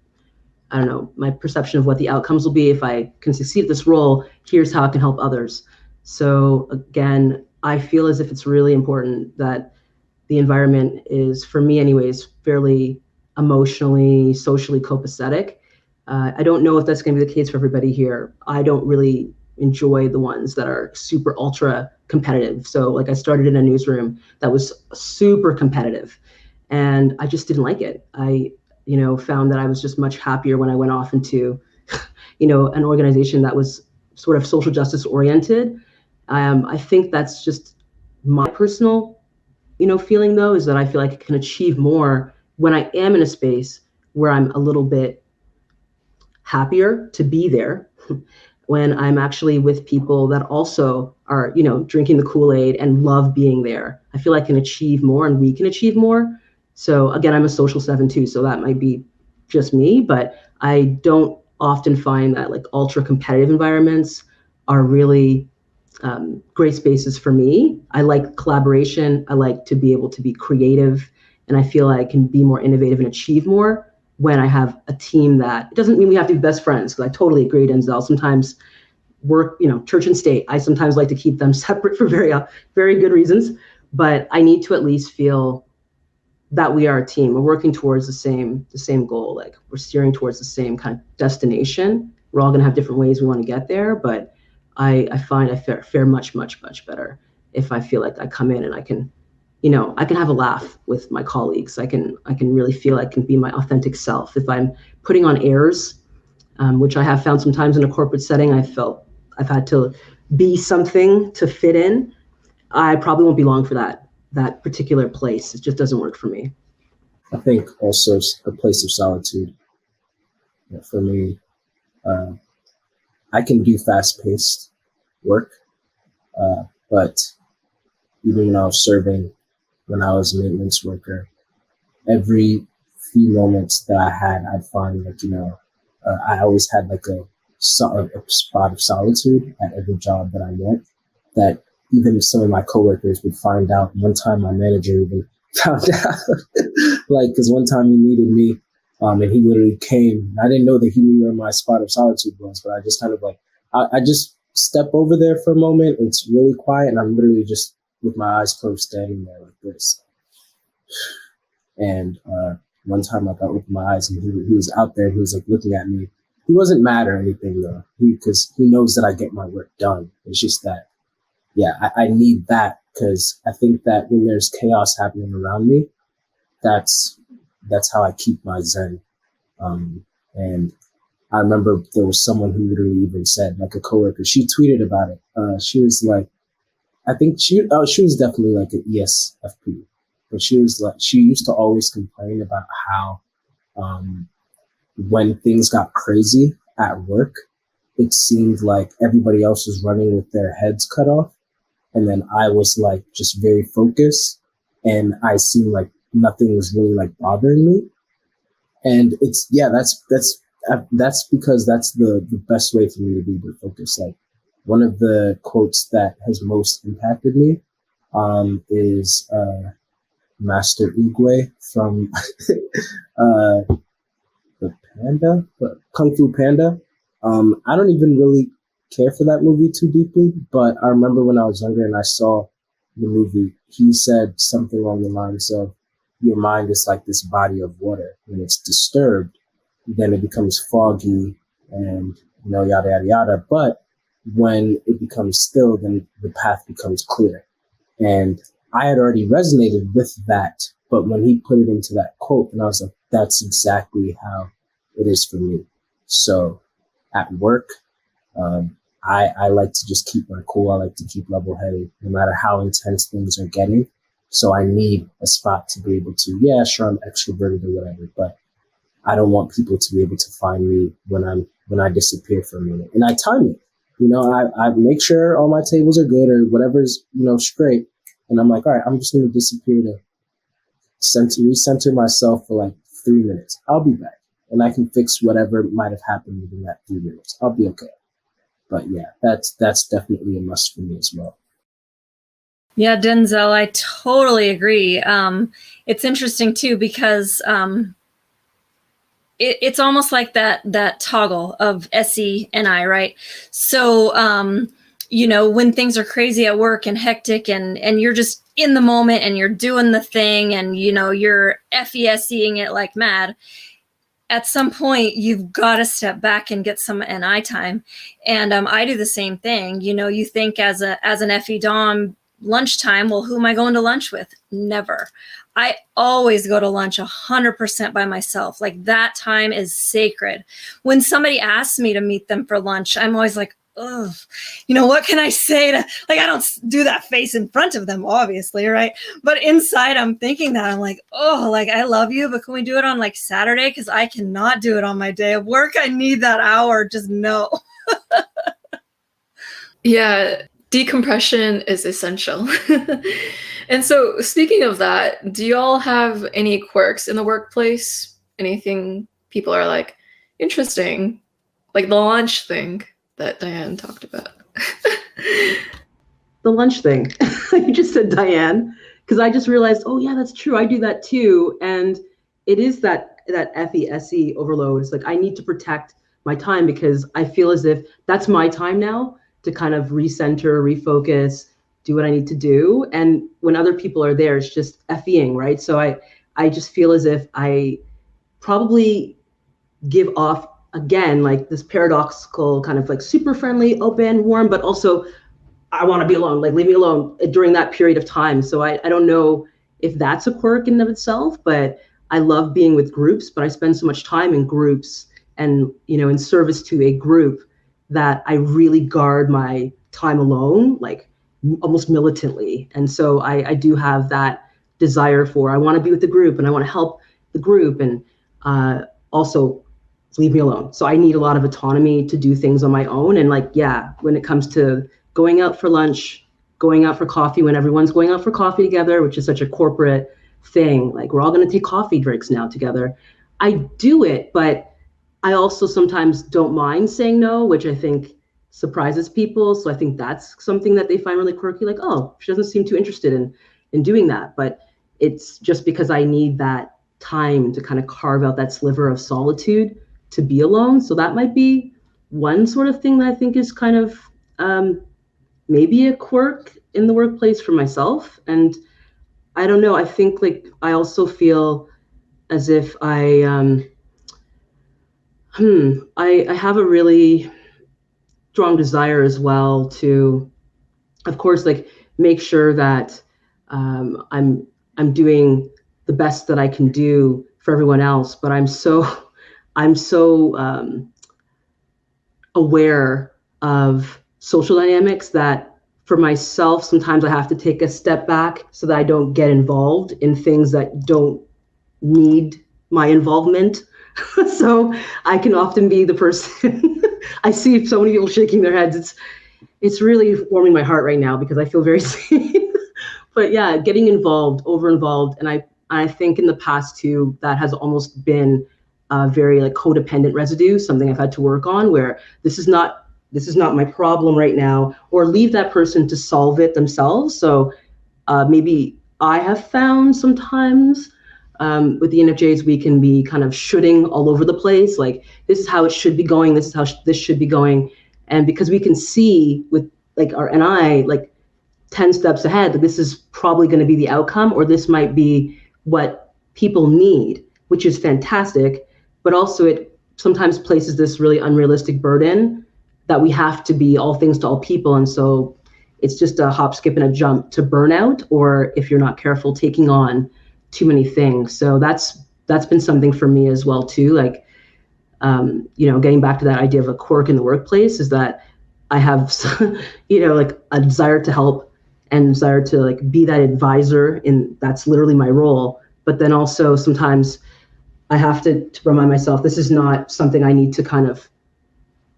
I don't know, my perception of what the outcomes will be. If I can succeed at this role, here's how I can help others. So again, I feel as if it's really important that the environment is, for me anyways, fairly emotionally, socially copacetic. I don't know if that's going to be the case for everybody here. I don't really enjoy the ones that are super ultra competitive. So like I started in a newsroom that was super competitive, and I just didn't like it. I found that I was just much happier when I went off into an organization that was sort of social justice oriented. I think that's just my personal feeling, though, is that I feel like I can achieve more when I am in a space where I'm a little bit happier to be there, when I'm actually with people that also are, drinking the Kool-Aid and love being there. I feel I can achieve more, and we can achieve more. So again, I'm a social 7 too, so that might be just me, but I don't often find that like ultra competitive environments are really great spaces for me. I like collaboration. I like to be able to be creative, and I feel I can be more innovative and achieve more when I have a team that, it doesn't mean we have to be best friends, because I totally agree, Denzel. Sometimes work, church and state, I sometimes like to keep them separate for very, very good reasons, but I need to at least feel that we are a team. We're working towards the same goal. Like we're steering towards the same kind of destination. We're all going to have different ways we want to get there, but I find I fare much, much, much better if I feel like I come in and I can have a laugh with my colleagues. I can really feel I can be my authentic self. If I'm putting on airs, which I have found sometimes in a corporate setting, I've had to be something to fit in, I probably won't be long for that particular place. It just doesn't work for me. I think also a place of solitude. For me, I can do fast-paced work, but even when I was serving, when I was a maintenance worker, every few moments that I had, I'd find I always had like a spot of solitude at every job that I went, that even some of my coworkers would find out. One time my manager even found out, because one time he needed me, and he literally came. I didn't know that he knew where my spot of solitude was, but I just kind of I just step over there for a moment. It's really quiet, and I'm literally just with my eyes closed, standing there like this. And one time I opened my eyes, and he was out there. He was looking at me. He wasn't mad or anything though, because he knows that I get my work done. It's just that, I need that, because I think that when there's chaos happening around me, that's how I keep my zen. And I remember there was someone who literally even said, like a coworker, she tweeted about it. She was like, I think she was definitely like an ESFP, but she used to always complain about how, when things got crazy at work, it seemed like everybody else was running with their heads cut off. And then I was just very focused, and I seemed like nothing was really bothering me. And that's because that's the best way for me to be able to focus. Like, one of the quotes that has most impacted me is Master Oogway from the Panda, Kung Fu Panda. I don't even really care for that movie too deeply, but I remember when I was younger and I saw the movie, he said something along the lines of, your mind is like this body of water. When it's disturbed, then it becomes foggy and, yada, yada, yada. But when it becomes still, then the path becomes clear. And I had already resonated with that, but when he put it into that quote, and I was like, that's exactly how it is for me. So at work, I like to just keep my cool. I like to keep level-headed, no matter how intense things are getting. So I need a spot to be able to, yeah, sure, I'm extroverted or whatever, but I don't want people to be able to find me when I disappear for a minute. And I time it. I make sure all my tables are good or whatever's, straight. And I'm like, all right, I'm just going to disappear to recenter myself for like 3 minutes. I'll be back. And I can fix whatever might have happened within that 3 minutes. I'll be okay. But yeah, that's definitely a must for me as well. Yeah, Denzel, I totally agree. It's interesting too, because it's almost like that toggle of SE and I, right? So, when things are crazy at work and hectic and you're just in the moment and you're doing the thing and, you're FESing it like mad, at some point you've got to step back and get some NI time. And I do the same thing. You think as an FE Dom, lunchtime, well, who am I going to lunch with? Never. I always go to lunch 100% by myself. Like, that time is sacred. When somebody asks me to meet them for lunch, I'm always like, ugh, what can I say to, like, I don't do that face in front of them, obviously, right? But inside I'm thinking that, I'm like, oh, like, I love you, but can we do it on like Saturday? Because I cannot do it on my day of work. I need that hour. Just no. Yeah, decompression is essential. And so, speaking of that, do you all have any quirks in the workplace? Anything people are like, interesting? Like the lunch thing that Diane talked about. The lunch thing. You just said Diane, because I just realized, oh yeah, that's true. I do that too. And it is that FESE overload. It's like, I need to protect my time because I feel as if that's my time now to kind of recenter, refocus, do what I need to do. And when other people are there, it's just FEing, right? So I just feel as if I probably give off, again, like this paradoxical kind of like super friendly, open, warm, but also I want to be alone, like leave me alone during that period of time. So I don't know if that's a quirk in and of itself, but I love being with groups, but I spend so much time in groups and, in service to a group that I really guard my time alone, like almost militantly. And so I do have that desire for, I want to be with the group and I want to help the group and also leave me alone. So I need a lot of autonomy to do things on my own. And like, yeah, when it comes to going out for lunch, going out for coffee, when everyone's going out for coffee together, which is such a corporate thing, like we're all going to take coffee breaks now together. I do it, but I also sometimes don't mind saying no, which I think surprises people. So I think that's something that they find really quirky, like, oh, she doesn't seem too interested in doing that. But it's just because I need that time to kind of carve out that sliver of solitude to be alone. So that might be one sort of thing that I think is kind of maybe a quirk in the workplace for myself. And I don't know, I think like I also feel as if I have a really strong desire as well to, of course, like make sure that I'm doing the best that I can do for everyone else. But I'm so aware of social dynamics that for myself, sometimes I have to take a step back so that I don't get involved in things that don't need my involvement. So I can often be the person. I see so many people shaking their heads. It's really warming my heart right now because I feel very seen. But yeah, getting involved, over involved. And I think in the past too, that has almost been very like codependent residue, something I've had to work on, where this is not my problem right now, or leave that person to solve it themselves. So maybe I have found sometimes with the ENFJs, we can be kind of shooting all over the place. Like, this is how it should be going. This is how this should be going. And because we can see with like our NI, like 10 steps ahead, that this is probably going to be the outcome, or this might be what people need, which is fantastic. But also it sometimes places this really unrealistic burden that we have to be all things to all people. And so it's just a hop, skip, and a jump to burnout, or if you're not careful, taking on too many things. So that's been something for me as well too. Like, getting back to that idea of a quirk in the workplace, is that I have, like a desire to help and desire to like be that advisor, and that's literally my role. But then also sometimes I have to remind myself, this is not something I need to kind of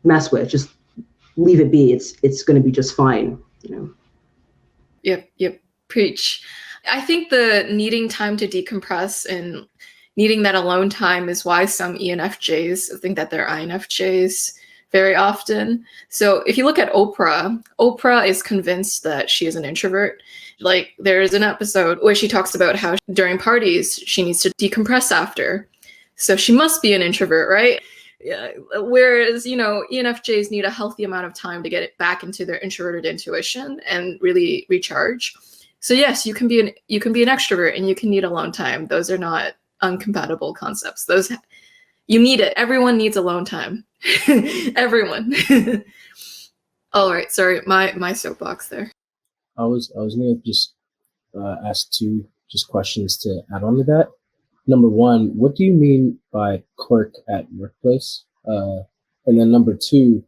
mess with. Just leave it be. It's going to be just fine. Yep. Preach. I think the needing time to decompress and needing that alone time is why some ENFJs think that they're INFJs very often. So if you look at Oprah is convinced that she is an introvert. Like, there is an episode where she talks about how during parties she needs to decompress after. So she must be an introvert, right? Yeah. Whereas, ENFJs need a healthy amount of time to get it back into their introverted intuition and really recharge. So yes, you can be an extrovert and you can need alone time. Those are not incompatible concepts. You need it. Everyone needs alone time. Everyone. All right. Sorry, my soapbox there. I was gonna just ask two just questions to add on to that. Number one, what do you mean by quirk at workplace? And then number two,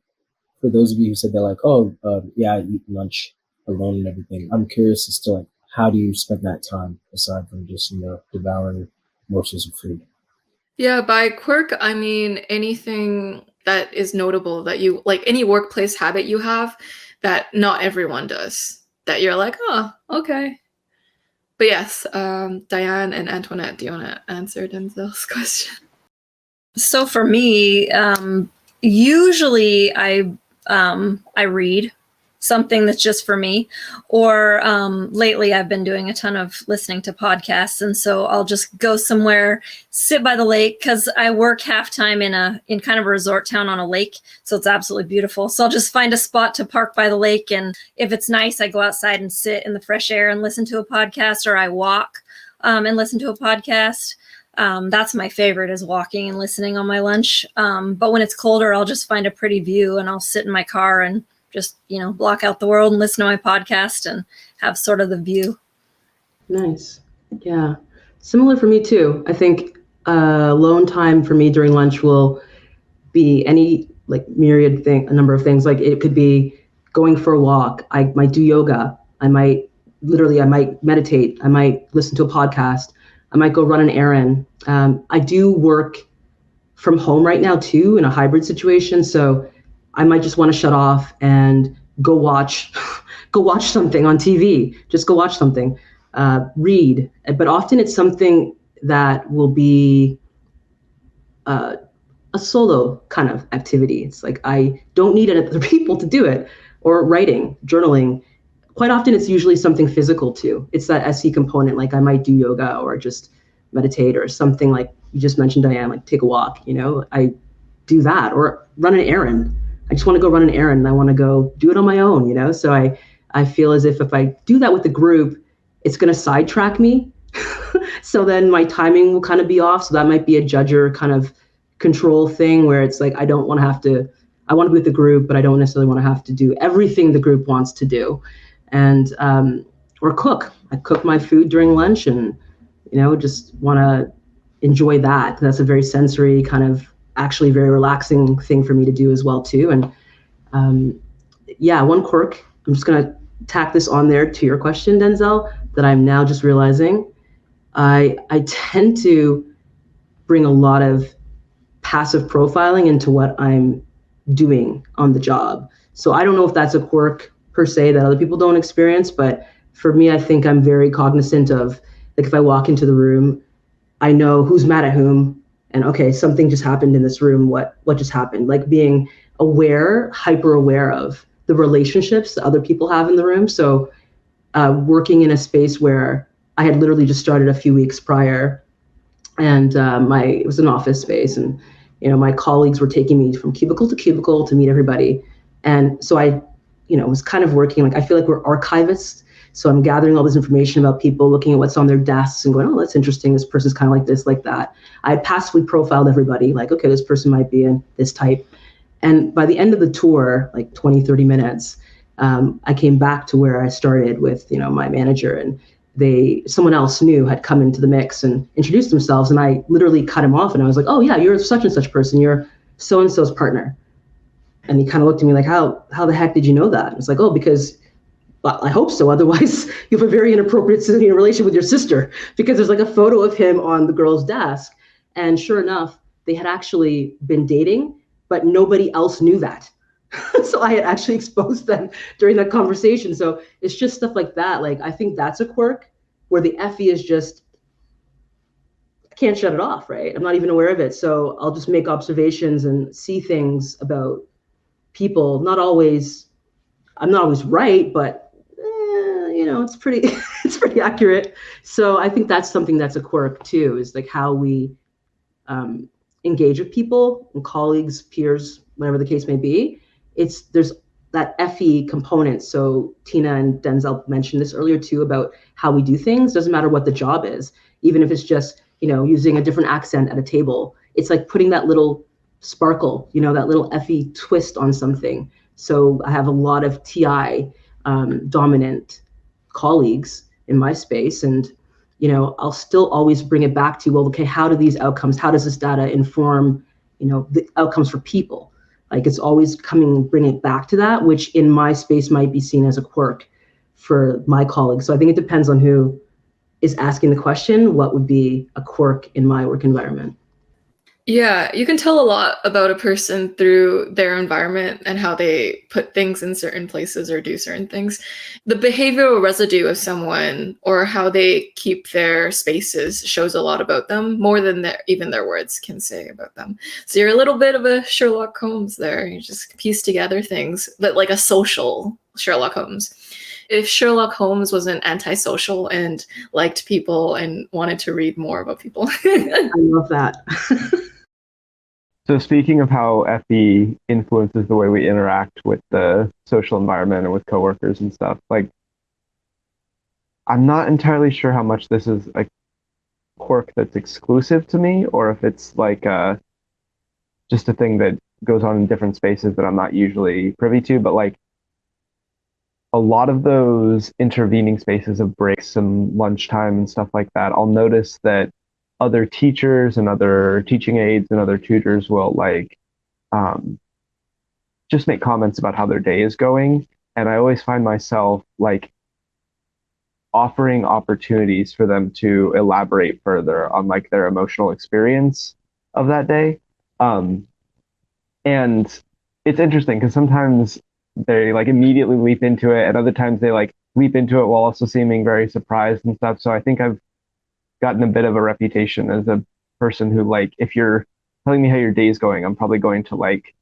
for those of you who said they're like, I eat lunch alone and everything, I'm curious as to like, how do you spend that time aside from just devouring morsels of food? Yeah, by quirk I mean anything that is notable that you like, any workplace habit you have that not everyone does, that you're like, oh, okay. But yes, Diane and Antoinette, do you want to answer Denzel's question? So for me, usually I read something that's just for me, or lately I've been doing a ton of listening to podcasts, and so I'll just go somewhere, sit by the lake, because I work half-time in kind of a resort town on a lake, so it's absolutely beautiful. So I'll just find a spot to park by the lake, and if it's nice, I go outside and sit in the fresh air and listen to a podcast, or I walk and listen to a podcast. That's my favorite, is walking and listening on my lunch. But when it's colder, I'll just find a pretty view and I'll sit in my car and just, block out the world and listen to my podcast and have sort of the view. Nice. Yeah. Similar for me too. I think alone time for me during lunch will be any like myriad thing, a number of things. Like, it could be going for a walk. I might do yoga. I might meditate. I might listen to a podcast. I might go run an errand. I do work from home right now too, in a hybrid situation. So I might just want to shut off and go watch something on TV. Just go watch something, read. But often it's something that will be a solo kind of activity. It's like, I don't need other people to do it. Or writing, journaling. Quite often it's usually something physical too. It's that SE component. Like, I might do yoga or just meditate, or something like you just mentioned, Diane, like take a walk, I do that, or run an errand. I just want to go run an errand and I want to go do it on my own, So I feel as if I do that with the group, it's going to sidetrack me. So then my timing will kind of be off. So that might be a judger kind of control thing, where it's like, I want to be with the group, but I don't necessarily want to have to do everything the group wants to do. And, or cook. I cook my food during lunch and, just want to enjoy that. That's a very sensory kind of, actually very relaxing thing for me to do as well too. And one quirk, I'm just going to tack this on there to your question, Denzel, that I'm now just realizing. I tend to bring a lot of passive profiling into what I'm doing on the job. So I don't know if that's a quirk per se that other people don't experience, but for me, I think I'm very cognizant of, like, if I walk into the room, I know who's mad at whom and okay, something just happened in this room. What just happened? Like being aware, hyper aware of the relationships that other people have in the room. So working in a space where I had literally just started a few weeks prior, and it was an office space, and my colleagues were taking me from cubicle to cubicle to meet everybody, and so I was kind of working, like I feel like we're archivists. So I'm gathering all this information about people, looking at what's on their desks and going, oh, that's interesting. This person's kind of like this, like that. I had passively profiled everybody, like, okay, this person might be in this type. And by the end of the tour, like 20, 30 minutes, I came back to where I started with, my manager, and someone else new had come into the mix and introduced themselves. And I literally cut him off and I was like, oh yeah, you're such and such person. You're so-and-so's partner. And he kind of looked at me like, how the heck did you know that? It's like, oh, because I hope so. Otherwise, you have a very inappropriate relationship with your sister, because there's like a photo of him on the girl's desk. And sure enough, they had actually been dating, but nobody else knew that. So I had actually exposed them during that conversation. So it's just stuff like that. Like, I think that's a quirk where the FE is just, I can't shut it off, right? I'm not even aware of it. So I'll just make observations and see things about people. I'm not always right, but it's pretty it's pretty accurate. So I think that's something that's a quirk too, is like how we engage with people and colleagues, peers, whatever the case may be. There's that FE component. So Tina and Denzel mentioned this earlier too, about how we do things. Doesn't matter what the job is, even if it's just using a different accent at a table. It's like putting that little sparkle, that little FE twist on something. So I have a lot of TI dominant colleagues in my space, and I'll still always bring it back to, well, okay, how does this data inform the outcomes for people? Like, it's always bring it back to that, which in my space might be seen as a quirk for my colleagues. So I think it depends on who is asking the question, what would be a quirk in my work environment. Yeah, you can tell a lot about a person through their environment and how they put things in certain places or do certain things. The behavioral residue of someone or how they keep their spaces shows a lot about them, more than even their words can say about them. So you're a little bit of a Sherlock Holmes there. You just piece together things, but like a social Sherlock Holmes. If Sherlock Holmes wasn't antisocial and liked people and wanted to read more about people. I love that. So speaking of how FE influences the way we interact with the social environment and with coworkers and stuff, like, I'm not entirely sure how much this is a quirk that's exclusive to me, or if it's like just a thing that goes on in different spaces that I'm not usually privy to. But like, a lot of those intervening spaces of breaks and lunchtime and stuff like that, I'll notice that other teachers and other teaching aides and other tutors will just make comments about how their day is going. And I always find myself like offering opportunities for them to elaborate further on like their emotional experience of that day. And it's interesting because sometimes they like immediately leap into it, and other times they like leap into it while also seeming very surprised and stuff. So I think I've gotten a bit of a reputation as a person who, like, if you're telling me how your day is going, I'm probably going to like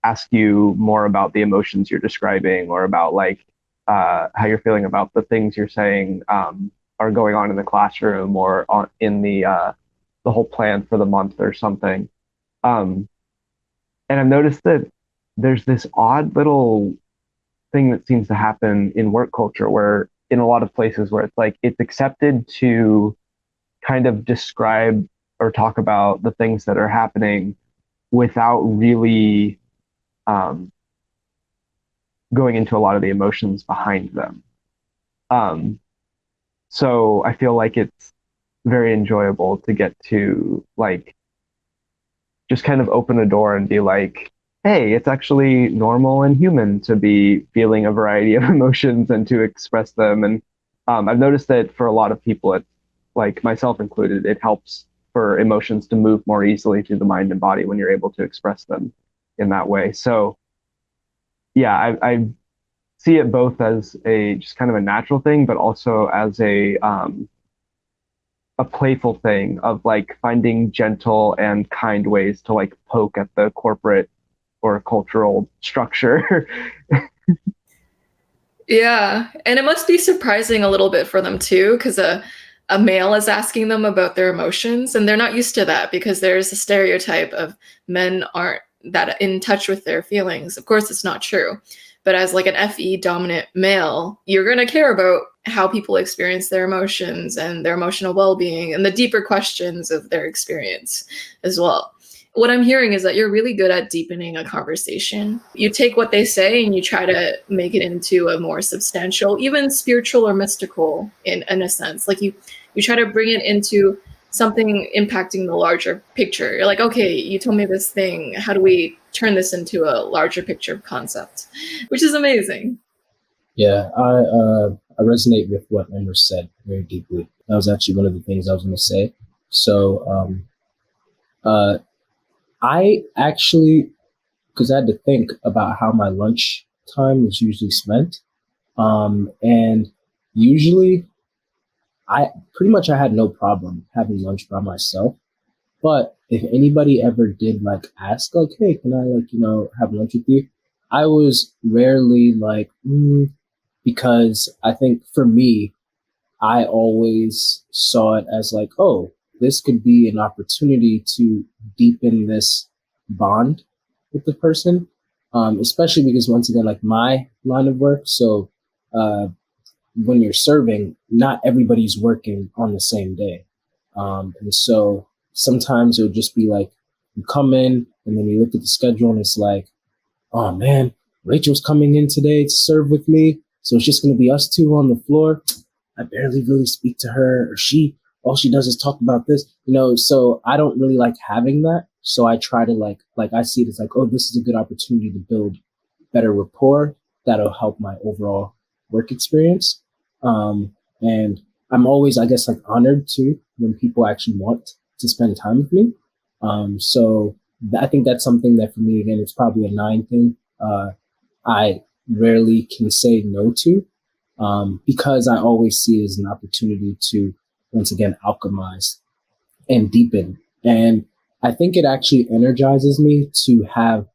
ask you more about the emotions you're describing, or about like how you're feeling about the things you're saying are going on in the classroom, or in the whole plan for the month or something. And I've noticed that there's this odd little thing that seems to happen in work culture, where in a lot of places where it's like it's accepted to kind of describe or talk about the things that are happening without really going into a lot of the emotions behind them. So I feel like it's very enjoyable to get to like just kind of open a door and be like, hey, it's actually normal and human to be feeling a variety of emotions and to express them. And I've noticed that for a lot of people, it's like myself included, it helps for emotions to move more easily through the mind and body when you're able to express them in that way. So yeah, I see it both as a just kind of a natural thing, but also as a a playful thing of like finding gentle and kind ways to like poke at the corporate or cultural structure. Yeah, and it must be surprising a little bit for them too, because a male is asking them about their emotions, and they're not used to that because there's a stereotype of men aren't that in touch with their feelings. Of course, it's not true, but as like an FE dominant male, you're going to care about how people experience their emotions and their emotional well-being and the deeper questions of their experience as well. What I'm hearing is that you're really good at deepening a conversation. You take what they say and you try to make it into a more substantial, even spiritual or mystical in a sense. Like you try to bring it into something impacting the larger picture. You're like, okay, you told me this thing. How do we turn this into a larger picture concept? Which is amazing. Yeah, I resonate with what Emrys said very deeply. That was actually one of the things I was going to say. So I actually, because I had to think about how my lunch time was usually spent. And usually I had no problem having lunch by myself. But if anybody ever did like ask, like, hey, can I like, have lunch with you? I was rarely like, because I think for me, I always saw it as like, oh, this could be an opportunity to deepen this bond with the person, especially because once again, like my line of work. So when you're serving, not everybody's working on the same day. And so sometimes it'll just be like, you come in and then you look at the schedule and it's like, oh man, Rachel's coming in today to serve with me. So it's just going to be us two on the floor. I barely really speak to her, or all she does is talk about this, so I don't really like having that. So I try to like I see it as like, oh, this is a good opportunity to build better rapport that'll help my overall work experience. And I'm always, I guess, like honored too when people actually want to spend time with me. So I think that's something that for me, again, it's probably a 9 thing. I rarely can say no to, because I always see it as an opportunity to, once again, alchemize and deepen. And I think it actually energizes me to have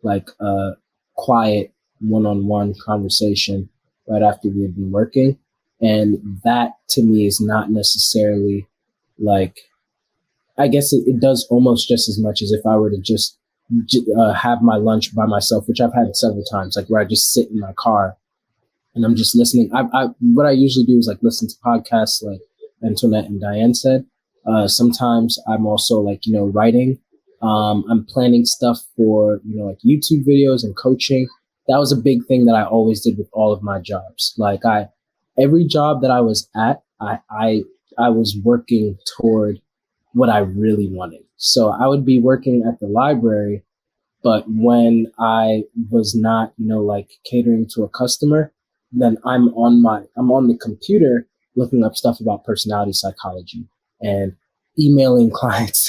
like a quiet one-on-one conversation right after we've been working. And that to me is not necessarily like, I guess it does almost just as much as if I were to just have my lunch by myself, which I've had several times, like where I just sit in my car and I'm just listening. What I usually do is like listen to podcasts like Antoinette and Diane said. Sometimes I'm also like, writing. I'm planning stuff for, like YouTube videos and coaching. That was a big thing that I always did with all of my jobs. Like every job that I was at, I was working toward what I really wanted. So I would be working at the library, but when I was not, like catering to a customer, then I'm on the computer looking up stuff about personality psychology and emailing clients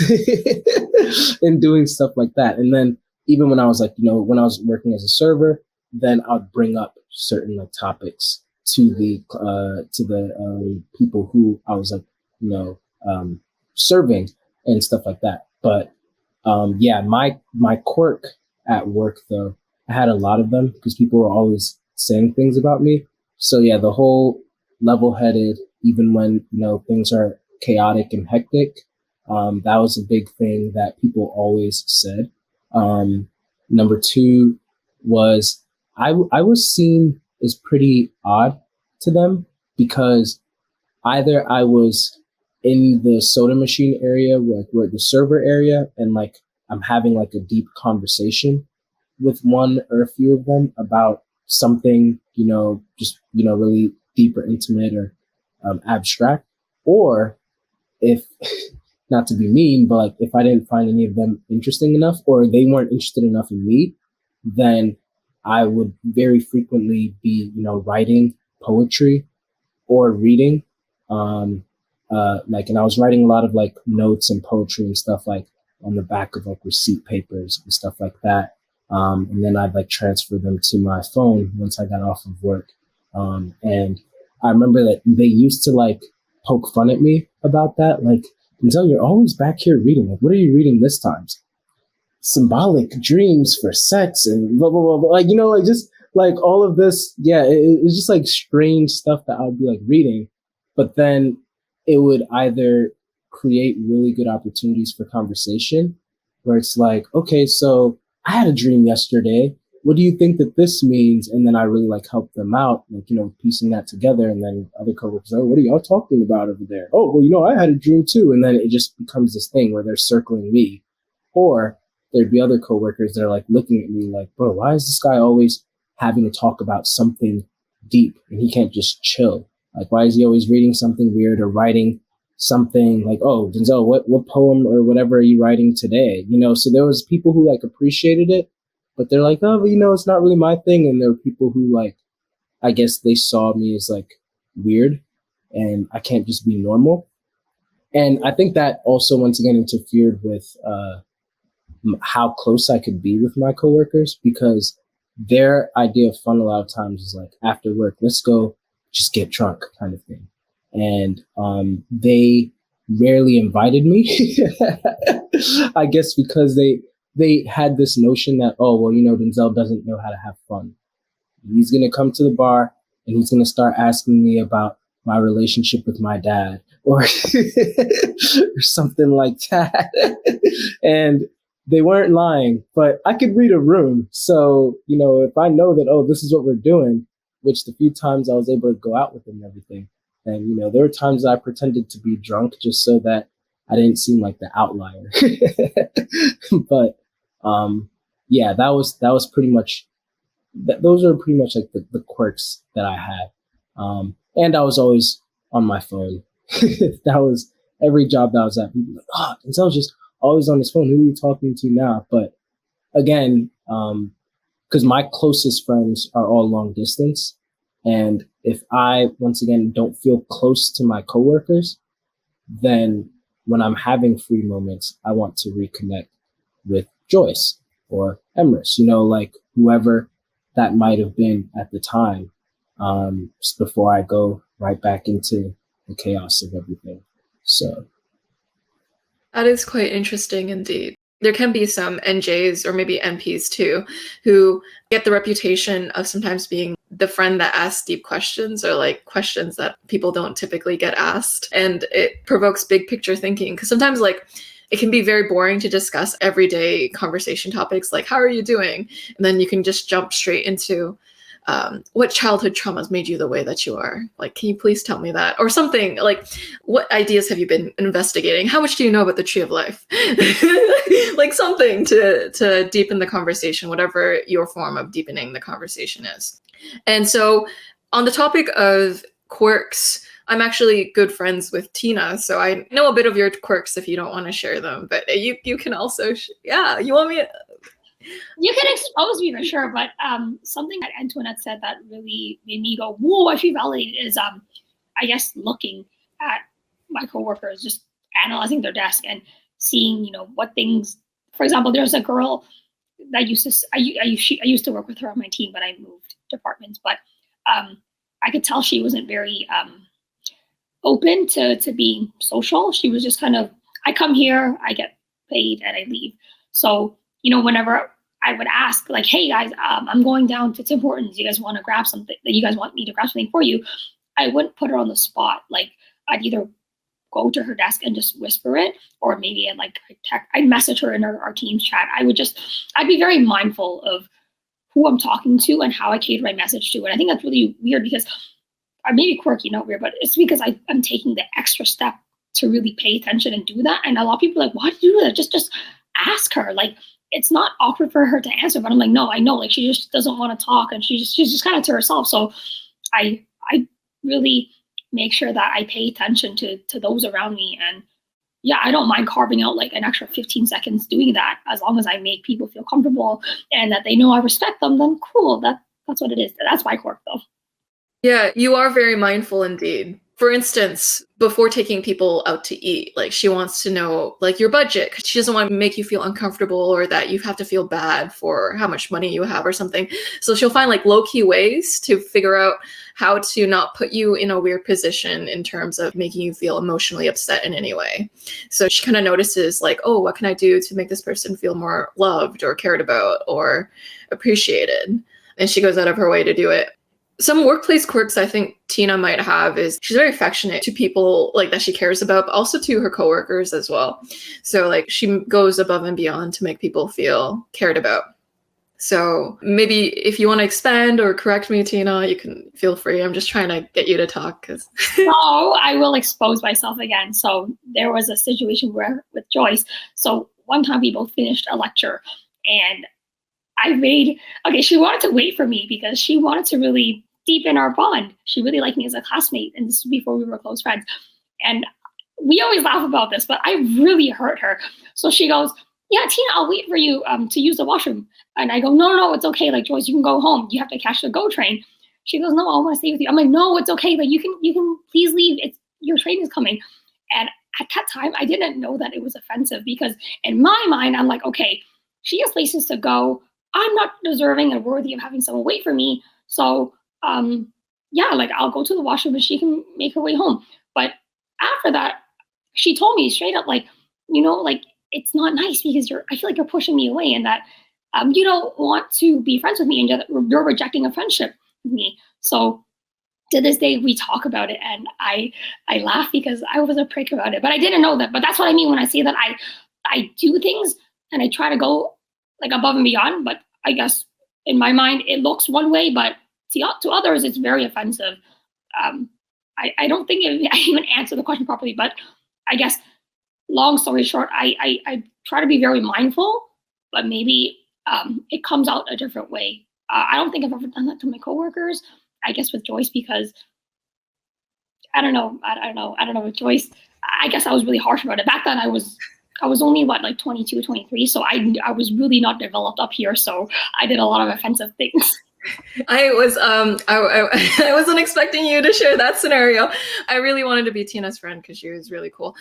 and doing stuff like that. And then even when I was like, when I was working as a server, then I'd bring up certain like topics to the people who I was like, serving and stuff like that. But yeah, my quirk at work though, I had a lot of them because people were always saying things about me. So yeah, the whole level-headed, even when things are chaotic and hectic, that was a big thing that people always said. Number 2 was I was seen as pretty odd to them because either I was in the soda machine area, where the server area, and like I'm having like a deep conversation with one or a few of them about something, just, really deep or intimate or abstract. Or if, not to be mean, but like if I didn't find any of them interesting enough or they weren't interested enough in me, then I would very frequently be, writing poetry or reading. And I was writing a lot of like notes and poetry and stuff like on the back of like receipt papers and stuff like that. And then I'd like transfer them to my phone once I got off of work. And I remember that they used to like poke fun at me about that. Like, Denzel, you're always back here reading. Like, what are you reading this time? Symbolic dreams for sex and blah, blah, blah, blah. Like, like just like all of this. Yeah, it's just like strange stuff that I would be like reading. But then it would either create really good opportunities for conversation where it's like, okay, so I had a dream yesterday. What do you think that this means? And then I really like help them out, like, piecing that together. And then other coworkers, oh, what are y'all talking about over there? Oh, well, I had a dream too. And then it just becomes this thing where they're circling me. Or there'd be other coworkers that are like looking at me like, bro, why is this guy always having to talk about something deep and he can't just chill? Like, why is he always reading something weird or writing something like, oh, Denzel, what poem or whatever are you writing today? So there was people who like appreciated it, but they're like, oh, but, it's not really my thing. And there were people who like, I guess they saw me as like weird and I can't just be normal. And I think that also, once again, interfered with how close I could be with my coworkers, because their idea of fun a lot of times is like, after work, let's go just get drunk kind of thing. And they rarely invited me, I guess because they had this notion that, oh, well, Denzel doesn't know how to have fun. He's going to come to the bar and he's going to start asking me about my relationship with my dad or, or something like that. And they weren't lying, but I could read a room. So, if I know that, oh, this is what we're doing, which the few times I was able to go out with them and everything. And, there were times I pretended to be drunk just so that I didn't seem like the outlier. But, yeah, that was pretty much, those are pretty much like the quirks that I had. And I was always on my phone. That was every job that I was at. People were like, oh, Denzel's just always on his phone. Who are you talking to now? But again, because my closest friends are all long distance. And if I, once again, don't feel close to my coworkers, then when I'm having free moments, I want to reconnect with Joyce or Emrys, like whoever that might have been at the time, just before I go right back into the chaos of everything. So that is quite interesting indeed. There can be some NJs or maybe NPs too, who get the reputation of sometimes being the friend that asks deep questions or like questions that people don't typically get asked. And it provokes big picture thinking, because sometimes like it can be very boring to discuss everyday conversation topics like, how are you doing? And then you can just jump straight into what childhood traumas made you the way that you are? Like, can you please tell me that? Or something like, what ideas have you been investigating? How much do you know about the tree of life? Like something to deepen the conversation, whatever your form of deepening the conversation is. And so on the topic of quirks, I'm actually good friends with Tina, so I know a bit of your quirks if you don't want to share them, but you can also, you want me to... You can expose me for sure, but something that Antoinette said that really made me go, whoa, I feel validated is, I guess, looking at my coworkers, just analyzing their desk and seeing, what things, for example, there's a girl that I used to work with her on my team, but I moved departments, but I could tell she wasn't very open to being social. She was just kind of, I come here, I get paid, and I leave. So, whenever I would ask, like, hey guys, I'm going down to Tim Hortons. You guys want to grab something? You guys want me to grab something for you? I wouldn't put her on the spot. Like, I'd either go to her desk and just whisper it, or maybe I'd message her in our team's chat. I'd be very mindful of who I'm talking to and how I cater my message to. And I think that's really weird because I may be quirky, not weird, but it's because I'm taking the extra step to really pay attention and do that. And a lot of people are like, why do you do that? Just ask her. Like, it's not awkward for her to answer, but I'm like, no, I know, like, she just doesn't want to talk and she's just kind of to herself. So I really make sure that I pay attention to those around me. And yeah, I don't mind carving out like an extra 15 seconds doing that, as long as I make people feel comfortable and that they know I respect them, then cool. That's what it is. That's my quirk though. Yeah, you are very mindful indeed. For instance, before taking people out to eat, like she wants to know like your budget, 'cause she doesn't want to make you feel uncomfortable or that you have to feel bad for how much money you have or something. So she'll find like low-key ways to figure out how to not put you in a weird position in terms of making you feel emotionally upset in any way. So she kind of notices like, oh, what can I do to make this person feel more loved or cared about or appreciated? And she goes out of her way to do it. Some workplace quirks I think Tina might have is she's very affectionate to people like that she cares about, but also to her coworkers as well. So like she goes above and beyond to make people feel cared about. So maybe if you want to expand or correct me, Tina, you can feel free. I'm just trying to get you to talk because Oh, I will expose myself again. So there was a situation where with Joyce. So one time we both finished a lecture and she wanted to wait for me because she wanted to really deepen our bond. She really liked me as a classmate, and this was before we were close friends. And we always laugh about this, but I really hurt her. So she goes, yeah, Tina, I'll wait for you to use the washroom. And I go, no, it's okay. Like, Joyce, you can go home. You have to catch the GO train. She goes, no, I want to stay with you. I'm like, no, it's okay. Like, you can please leave. Your train is coming. And at that time, I didn't know that it was offensive because in my mind, I'm like, okay, she has places to go. I'm not deserving and worthy of having someone wait for me. So, like I'll go to the washroom and she can make her way home. But after that, she told me straight up, like, like it's not nice because I feel like you're pushing me away and that you don't want to be friends with me and you're rejecting a friendship with me. So to this day, we talk about it and I laugh because I was a prick about it, but I didn't know that. But that's what I mean when I say that I do things and I try to go like above and beyond, but I guess in my mind it looks one way, but to others it's very offensive. I don't think I even answered the question properly, but I guess long story short, I try to be very mindful, but maybe it comes out a different way. I don't think I've ever done that to my coworkers. I guess with Joyce because I don't know with Joyce. I guess I was really harsh about it. Back then I was only like 22, 23. So I was really not developed up here. So I did a lot of offensive things. I wasn't expecting you to share that scenario. I really wanted to be Tina's friend because she was really cool.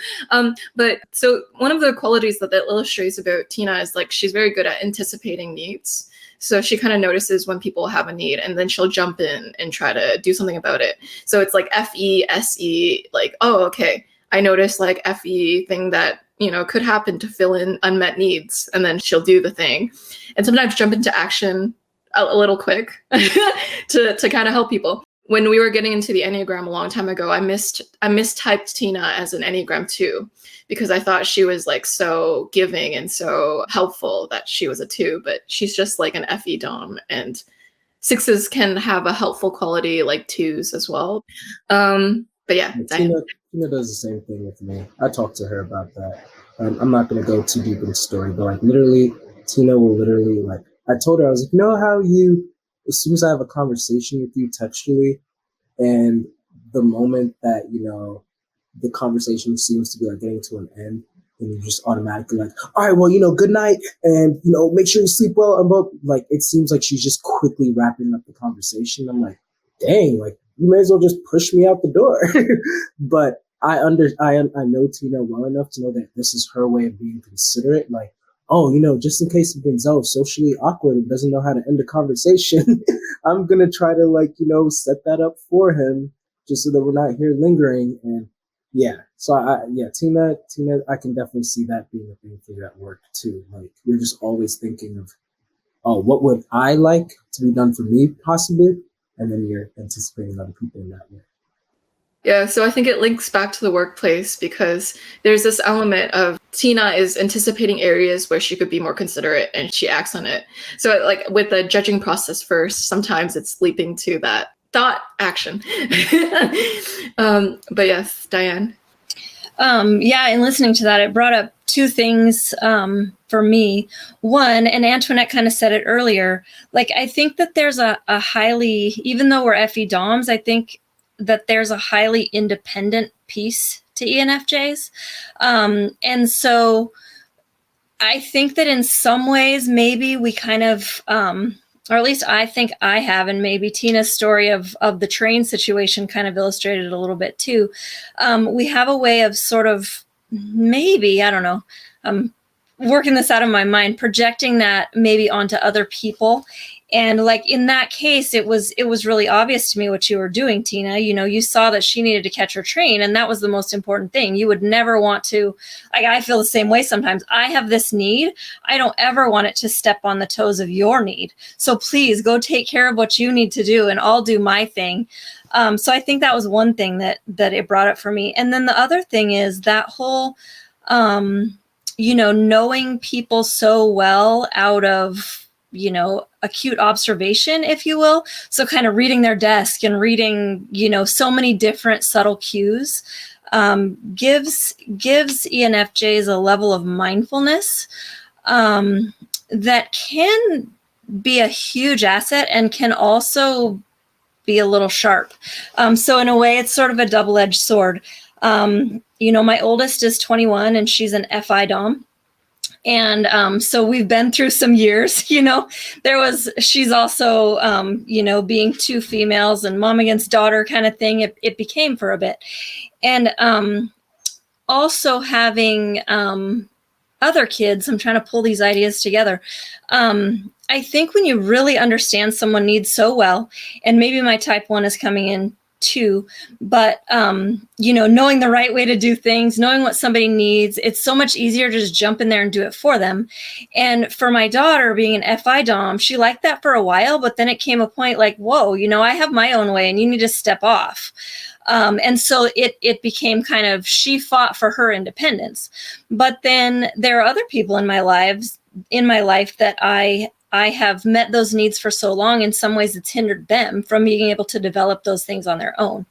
But so one of the qualities that illustrates about Tina is like she's very good at anticipating needs. So she kind of notices when people have a need and then she'll jump in and try to do something about it. So it's like FE, SE, like, oh, okay. I noticed like FE thing that, could happen to fill in unmet needs. And then she'll do the thing and sometimes jump into action a little quick to kind of help people. When we were getting into the Enneagram a long time ago, I mistyped Tina as an Enneagram 2 because I thought she was like so giving and so helpful that she was a 2, but she's just like an FE Dom, and 6s can have a helpful quality like 2s as well. But yeah, Tina does the same thing with me. I talked to her about that. I'm not going to go too deep into the story, but like literally, Tina will literally like, I told her, I was like, how as soon as I have a conversation with you textually, and the moment that, the conversation seems to be like getting to an end, and you're just automatically like, all right, well, good night, and, make sure you sleep well. And like, it seems like she's just quickly wrapping up the conversation. I'm like, dang, like, you may as well just push me out the door. But I know Tina well enough to know that this is her way of being considerate. Like, oh, just in case Denzel is socially awkward and doesn't know how to end a conversation, I'm going to try to set that up for him just so that we're not here lingering. And yeah, so Tina, I can definitely see that being a thing for you at work too. Like you're just always thinking of, oh, what would I like to be done for me possibly? And then you're anticipating other people in that way. Yeah, so I think it links back to the workplace because there's this element of Tina is anticipating areas where she could be more considerate and she acts on it. So like with the judging process first, sometimes it's leaping to that thought action. But yes, Diane. In listening to that, it brought up two things for me. One, and Antoinette kind of said it earlier, like I think that there's a highly, even though we're FE Doms, I think that there's a highly independent piece to ENFJs. And so I think that in some ways, maybe we kind of or at least I think I have, and maybe Tina's story of the train situation kind of illustrated it a little bit too. We have a way of sort of, maybe, I don't know, working this out of my mind, projecting that maybe onto other people. And like in that case, it was really obvious to me what you were doing, Tina. You know, you saw that she needed to catch her train, and that was the most important thing. You would never want to, like, I feel the same way sometimes. I have this need. I don't ever want it to step on the toes of your need. So please go take care of what you need to do, and I'll do my thing. So I think that was one thing that it brought up for me. And then the other thing is that whole, you know, knowing people so well out of, you know, acute observation, if you will. So kind of reading their desk and reading, you know, so many different subtle cues, gives ENFJs a level of mindfulness that can be a huge asset and can also be a little sharp. So in a way, it's sort of a double-edged sword. You know, my oldest is 21 and she's an FI Dom. And so we've been through some years, you know, she's also, you know, being two females and mom against daughter kind of thing. It became for a bit. And also having other kids, I'm trying to pull these ideas together. I think when you really understand someone needs so well, and maybe my type 1 is coming in too, but you know, knowing the right way to do things, knowing what somebody needs, it's so much easier to just jump in there and do it for them. And for my daughter being an FI Dom, she liked that for a while, but then it came a point like, whoa, you know, I have my own way and you need to step off. And so it became kind of, she fought for her independence. But then there are other people in my life that I have met those needs for so long. In some ways, it's hindered them from being able to develop those things on their own.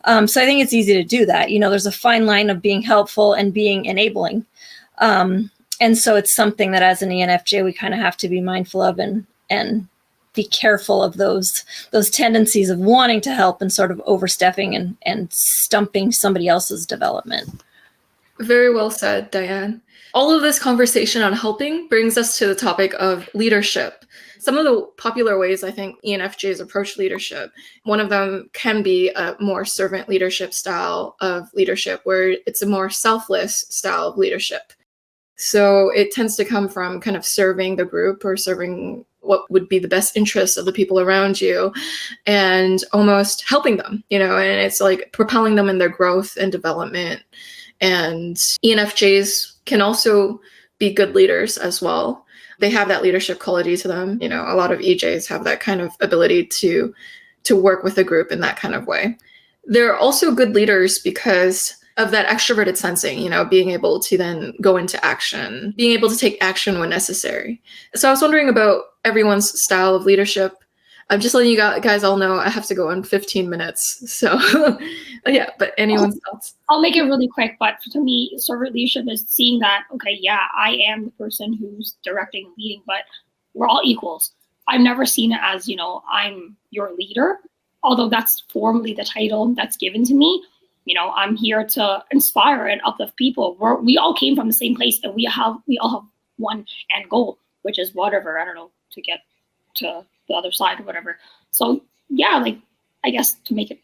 So I think it's easy to do that. You know, there's a fine line of being helpful and being enabling. And so it's something that as an ENFJ, we kind of have to be mindful of and be careful of those tendencies of wanting to help and sort of overstepping and stumping somebody else's development. Very well said, Diane. All of this conversation on helping brings us to the topic of leadership. Some of the popular ways I think ENFJs approach leadership, one of them can be a more servant leadership style of leadership, where it's a more selfless style of leadership. So it tends to come from kind of serving the group or serving what would be the best interests of the people around you and almost helping them, you know, and it's like propelling them in their growth and development. And ENFJs can also be good leaders as well. They have that leadership quality to them. You know, a lot of EJs have that kind of ability to work with a group in that kind of way. They're also good leaders because of that extroverted sensing, you know, being able to then go into action, being able to take action when necessary. So I was wondering about everyone's style of leadership. I'm just letting you guys all know I have to go in 15 minutes. So yeah, but anyone's thoughts? I'll make it really quick, but to me, servant leadership is seeing that, okay, yeah, I am the person who's directing and leading, but we're all equals. I've never seen it as, you know, I'm your leader, although that's formally the title that's given to me. You know, I'm here to inspire and uplift people. We all came from the same place, and we all have one end goal, which is whatever, I don't know, to get to the other side or whatever. So yeah, like, I guess to make it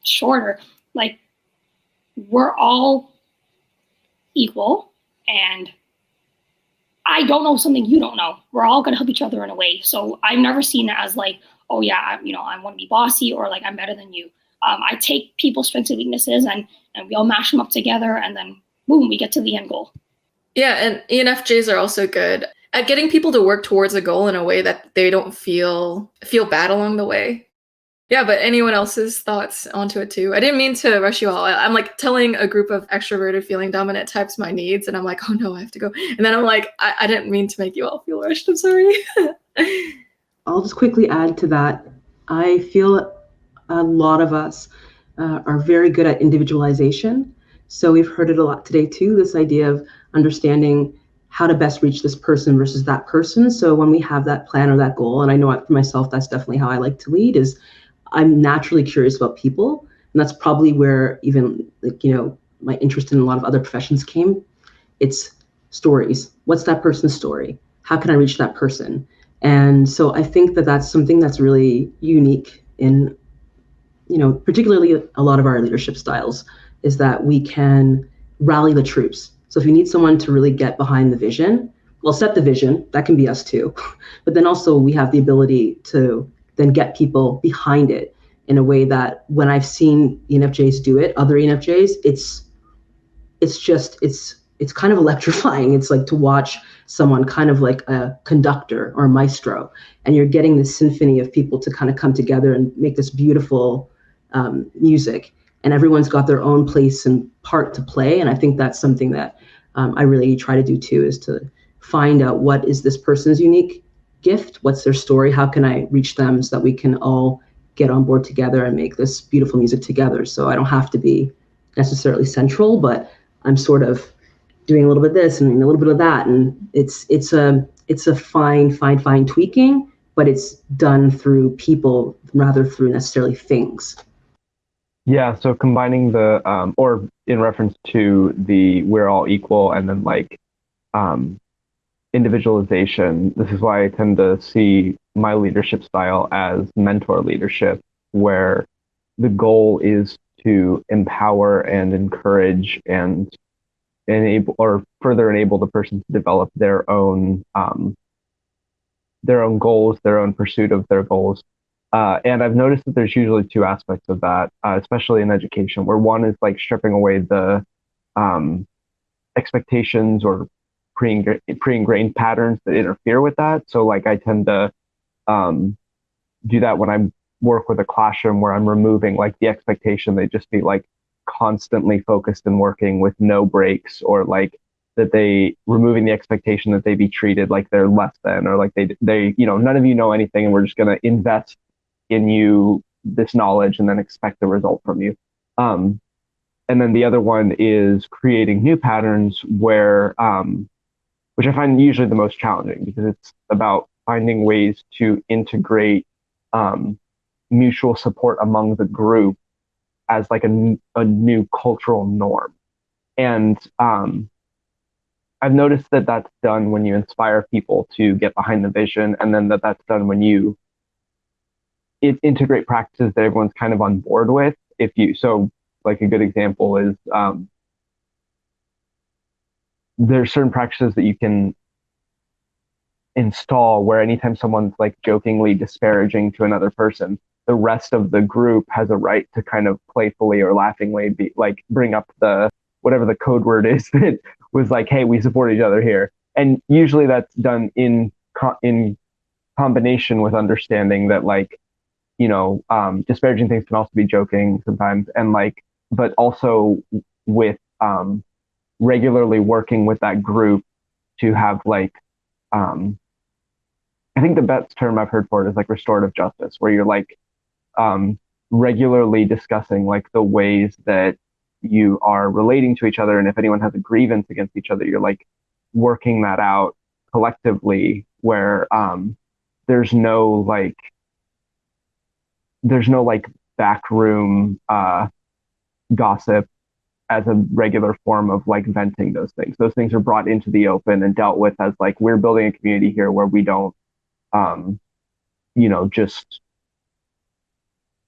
shorter, like, we're all equal, and I don't know something you don't know. We're all gonna help each other in a way. So I've never seen it as like, oh yeah, you know, I want to be bossy or like I'm better than you. I take people's strengths and weaknesses and we all mash them up together, and then boom, we get to the end goal. Yeah, and ENFJs are also good at getting people to work towards a goal in a way that they don't feel bad along the way. Yeah, but anyone else's thoughts onto it too? I didn't mean to rush you all. I'm like telling a group of extroverted feeling dominant types my needs, and I'm like, oh no, I have to go. And then I'm like, I didn't mean to make you all feel rushed. I'm sorry. I'll just quickly add to that. I feel a lot of us are very good at individualization. So we've heard it a lot today too, this idea of understanding how to best reach this person versus that person. So when we have that plan or that goal, and I know for myself, that's definitely how I like to lead, is I'm naturally curious about people. And that's probably where even, like, you know, my interest in a lot of other professions came. It's stories. What's that person's story? How can I reach that person? And so I think that that's something that's really unique in, particularly a lot of our leadership styles, is that we can rally the troops. So if you need someone to really get behind the vision, well, set the vision, that can be us too. But then also we have the ability to then get people behind it in a way that when I've seen ENFJs do it, other ENFJs, it's kind of electrifying. It's like to watch someone kind of like a conductor or a maestro, and you're getting this symphony of people to kind of come together and make this beautiful music, and everyone's got their own place and part to play. And I think that's something that I really try to do too, is to find out what is this person's unique gift, what's their story, how can I reach them so that we can all get on board together and make this beautiful music together. So I don't have to be necessarily central, but I'm sort of doing a little bit of this and a little bit of that, and it's a fine tweaking, but it's done through people rather through necessarily things. Yeah, so combining the or in reference to the we're all equal, and then like individualization, this is why I tend to see my leadership style as mentor leadership, where the goal is to empower and encourage and enable or further enable the person to develop their own goals, their own pursuit of their goals. And I've noticed that there's usually two aspects of that, especially in education, where one is like stripping away the expectations or pre-ingrained patterns that interfere with that. So like I tend to do that when I work with a classroom, where I'm removing like the expectation they just be like constantly focused and working with no breaks, or like that they removing the expectation that they be treated like they're less than, or like they none of you know anything and we're just going to invest in you this knowledge and then expect the result from you. And then the other one is creating new patterns where which I find usually the most challenging, because it's about finding ways to integrate mutual support among the group as like a new cultural norm. And I've noticed that that's done when you inspire people to get behind the vision, and then that's done when you integrate practices that everyone's kind of on board with. So like a good example is there's certain practices that you can install where anytime someone's like jokingly disparaging to another person, the rest of the group has a right to kind of playfully or laughingly bring up the whatever the code word is that was like, hey, we support each other here. And usually that's done in combination with understanding that like, disparaging things can also be joking sometimes, and like, but also with regularly working with that group to have like, I think the best term I've heard for it is like restorative justice, where you're like regularly discussing like the ways that you are relating to each other, and if anyone has a grievance against each other, you're like working that out collectively, where there's no backroom gossip as a regular form of like venting those things. Those things are brought into the open and dealt with as like, we're building a community here where we don't just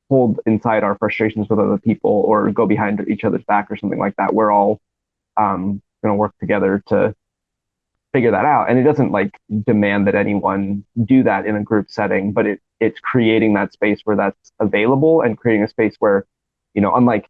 hold inside our frustrations with other people or go behind each other's back or something like that. We're all going to work together to figure that out. And it doesn't like demand that anyone do that in a group setting, but it's creating that space where that's available, and creating a space where, unlike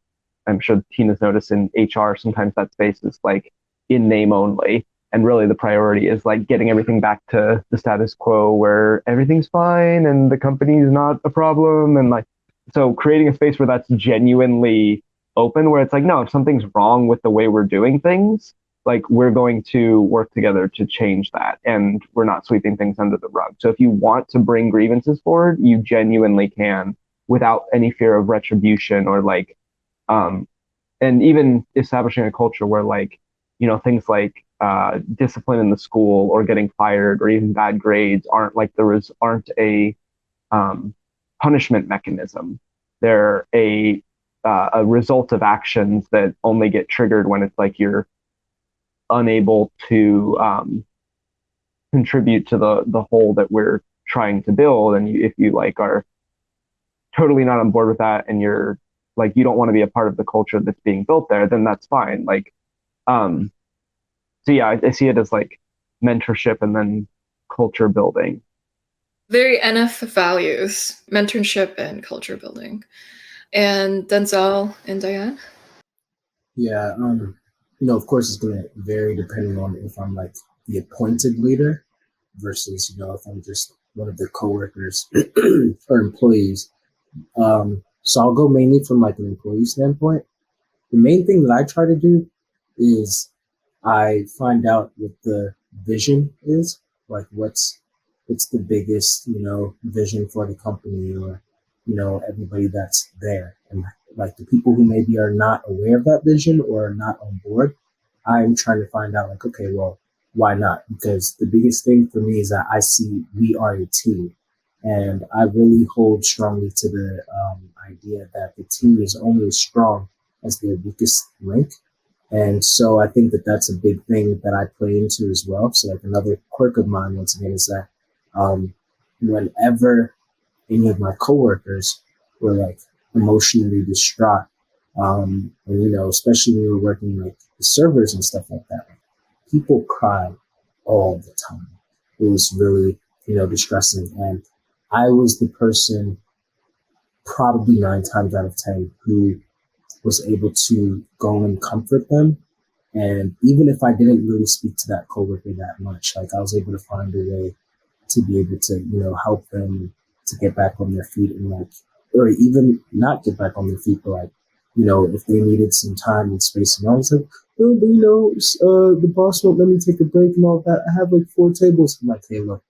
I'm sure Tina's noticed in HR, sometimes that space is like in name only. And really the priority is like getting everything back to the status quo where everything's fine and the company is not a problem. And like, so creating a space where that's genuinely open, where it's like, no, if something's wrong with the way we're doing things, like we're going to work together to change that, and we're not sweeping things under the rug. So if you want to bring grievances forward, you genuinely can, without any fear of retribution or like, and even establishing a culture where like, things like discipline in the school or getting fired or even bad grades aren't a punishment mechanism. They're a result of actions that only get triggered when it's like you're unable to contribute to the whole that we're trying to build. And if you like are totally not on board with that, and you're like, you don't want to be a part of the culture that's being built there, then that's fine. Like, so yeah, I see it as like mentorship and then culture building. Very NF values, mentorship and culture building. And Denzel and Diane? Yeah, of course it's gonna vary depending on if I'm like the appointed leader versus, if I'm just one of their coworkers or employees. So I'll go mainly from like an employee standpoint. The main thing that I try to do is I find out what the vision is, like what's the biggest, vision for the company, or, everybody that's there. And like the people who maybe are not aware of that vision or are not on board, I'm trying to find out like, okay, well, why not? Because the biggest thing for me is that I see we are a team. And I really hold strongly to the idea that the team is only as strong as their weakest link. And so I think that that's a big thing that I play into as well. So like another quirk of mine, once again, is that whenever any of my coworkers were like emotionally distraught, and especially when we were working like the servers and stuff like that, people cried all the time. It was really, distressing. And I was the person probably 9 times out of 10 who was able to go and comfort them. And even if I didn't really speak to that coworker that much, like I was able to find a way to be able to, help them to get back on their feet, and like, or even not get back on their feet, but like, if they needed some time and space. And I was like, oh, but the boss won't let me take a break and all that. I have like 4 tables. I'm like, hey, look,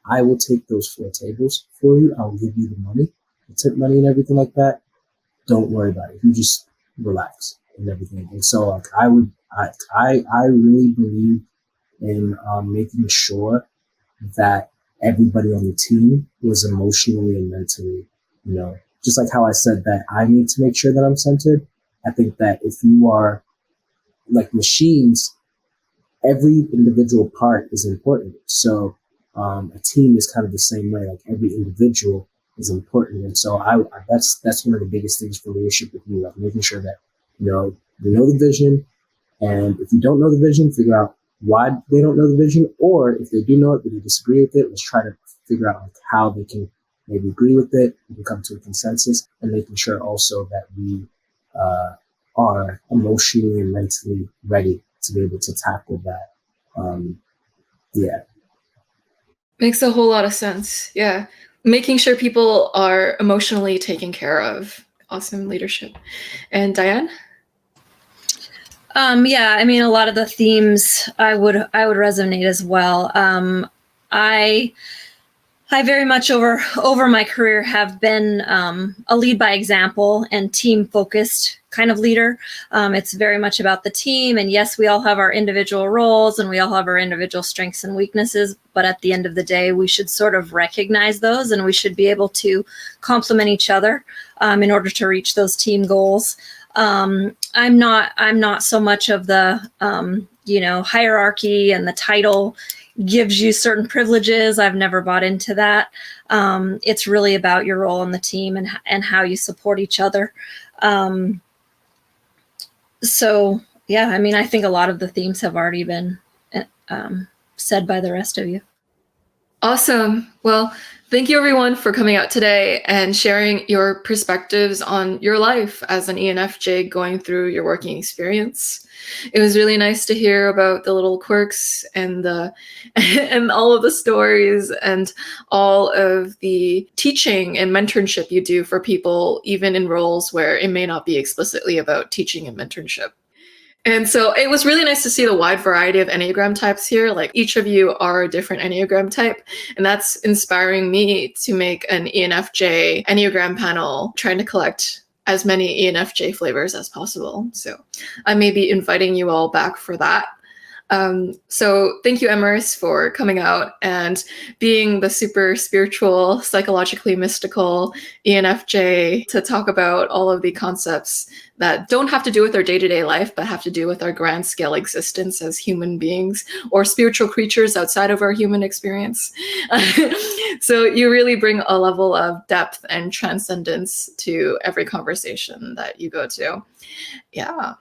I will take those 4 tables for you. I'll give you the money, the tip money and everything like that. Don't worry about it. You just relax and everything. And so like I really believe in making sure that everybody on the team was emotionally and mentally, just like how I said that I need to make sure that I'm centered. I think that if you are like machines, every individual part is important. So a team is kind of the same way. Like every individual is important. And so that's one of the biggest things for leadership with me, like making sure that, you know the vision. And if you don't know the vision, figure out why they don't know the vision, or if they do know it, but they disagree with it, let's try to figure out like how they can maybe agree with it, we can come to a consensus, and making sure also that we are emotionally and mentally ready to be able to tackle that. Yeah. Makes a whole lot of sense. Yeah. Making sure people are emotionally taken care of. Awesome leadership. And Diane? Yeah, I mean, a lot of the themes I would resonate as well. I very much over my career have been a lead by example and team focused kind of leader. It's very much about the team, and yes, we all have our individual roles and we all have our individual strengths and weaknesses, but at the end of the day, we should sort of recognize those, and we should be able to complement each other in order to reach those team goals. I'm not so much of the hierarchy and the title gives you certain privileges. I've never bought into that. It's really about your role in the team and how you support each other. So yeah, I mean, I think a lot of the themes have already been said by the rest of you. Awesome. Well, thank you everyone for coming out today and sharing your perspectives on your life as an ENFJ going through your working experience. It was really nice to hear about the little quirks and and all of the stories and all of the teaching and mentorship you do for people, even in roles where it may not be explicitly about teaching and mentorship. And so it was really nice to see the wide variety of Enneagram types here. Like each of you are a different Enneagram type. And that's inspiring me to make an ENFJ Enneagram panel, trying to collect as many ENFJ flavors as possible. So I may be inviting you all back for that. So thank you, Emrys, for coming out and being the super spiritual, psychologically mystical ENFJ to talk about all of the concepts that don't have to do with our day-to-day life, but have to do with our grand scale existence as human beings or spiritual creatures outside of our human experience. So you really bring a level of depth and transcendence to every conversation that you go to. Yeah.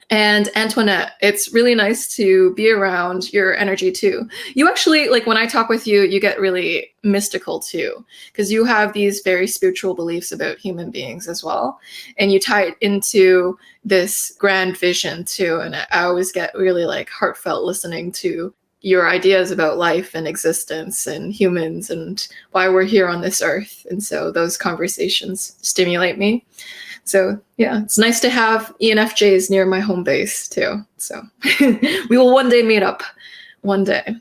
And Antoinette, it's really nice to be around your energy too. You actually, like when I talk with you, you get really mystical too, because you have these very spiritual beliefs about human beings as well. And you tie it into this grand vision too. And I always get really like heartfelt listening to your ideas about life and existence and humans and why we're here on this earth. And so those conversations stimulate me. So yeah, it's nice to have ENFJs near my home base too. So we will one day meet up, one day.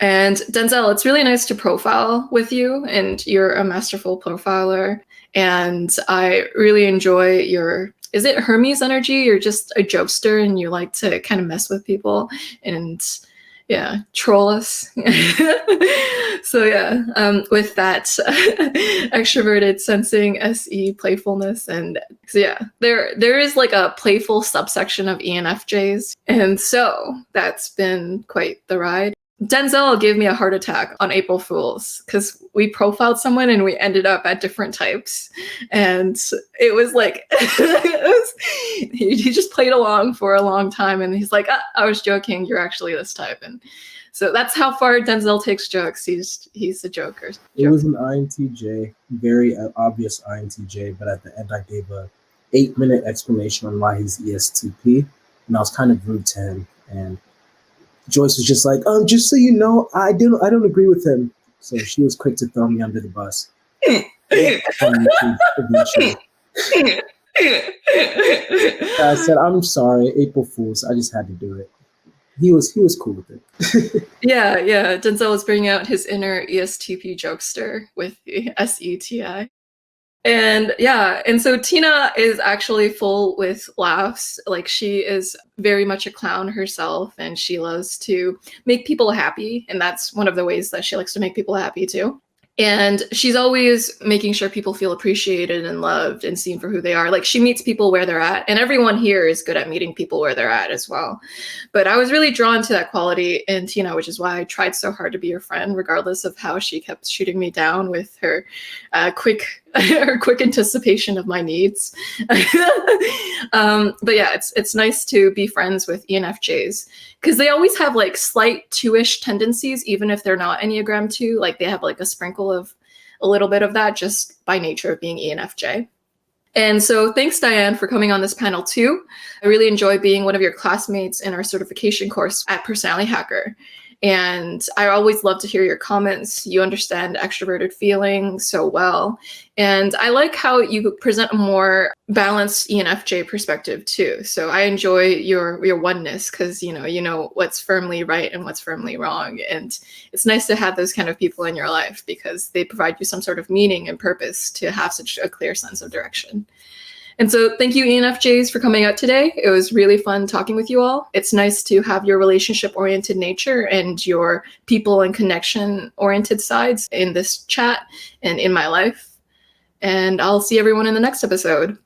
And Denzel, it's really nice to profile with you, and you're a masterful profiler. And I really enjoy your, is it Hermes energy? You're just a jokester and you like to kind of mess with people and yeah, troll us. So yeah, with that extroverted sensing, SE playfulness, and so yeah, there is like a playful subsection of ENFJs, and so that's been quite the ride. Denzel gave me a heart attack on April Fool's because we profiled someone and we ended up at different types. And it was like, he just played along for a long time. And he's like, I was joking. You're actually this type. And so that's how far Denzel takes jokes. He's a joker. It was an INTJ, very obvious INTJ, but at the end I gave a 8-minute explanation on why he's ESTP. And I was kind of rude to him. And Joyce was just like, just so you know, I don't agree with him. So she was quick to throw me under the bus. I said, I'm sorry, April Fool's. I just had to do it. He was cool with it. Yeah. Denzel was bringing out his inner ESTP jokester with the SETI. And yeah, and so Tina is actually full with laughs. Like she is very much a clown herself, and she loves to make people happy. And that's one of the ways that she likes to make people happy too. And she's always making sure people feel appreciated and loved and seen for who they are. Like she meets people where they're at, and everyone here is good at meeting people where they're at as well. But I was really drawn to that quality in Tina, which is why I tried so hard to be her friend, regardless of how she kept shooting me down with her quick anticipation of my needs. But yeah, it's nice to be friends with ENFJs because they always have like slight 2-ish tendencies, even if they're not Enneagram 2. Like they have like a sprinkle of a little bit of that just by nature of being ENFJ. And so thanks, Diane, for coming on this panel too. I really enjoy being one of your classmates in our certification course at Personality Hacker. And I always love to hear your comments. You understand extroverted feeling so well. And I like how you present a more balanced ENFJ perspective too. So I enjoy your oneness because you know what's firmly right and what's firmly wrong. And it's nice to have those kind of people in your life because they provide you some sort of meaning and purpose to have such a clear sense of direction. And so thank you, ENFJs, for coming out today. It was really fun talking with you all. It's nice to have your relationship-oriented nature and your people and connection-oriented sides in this chat and in my life. And I'll see everyone in the next episode.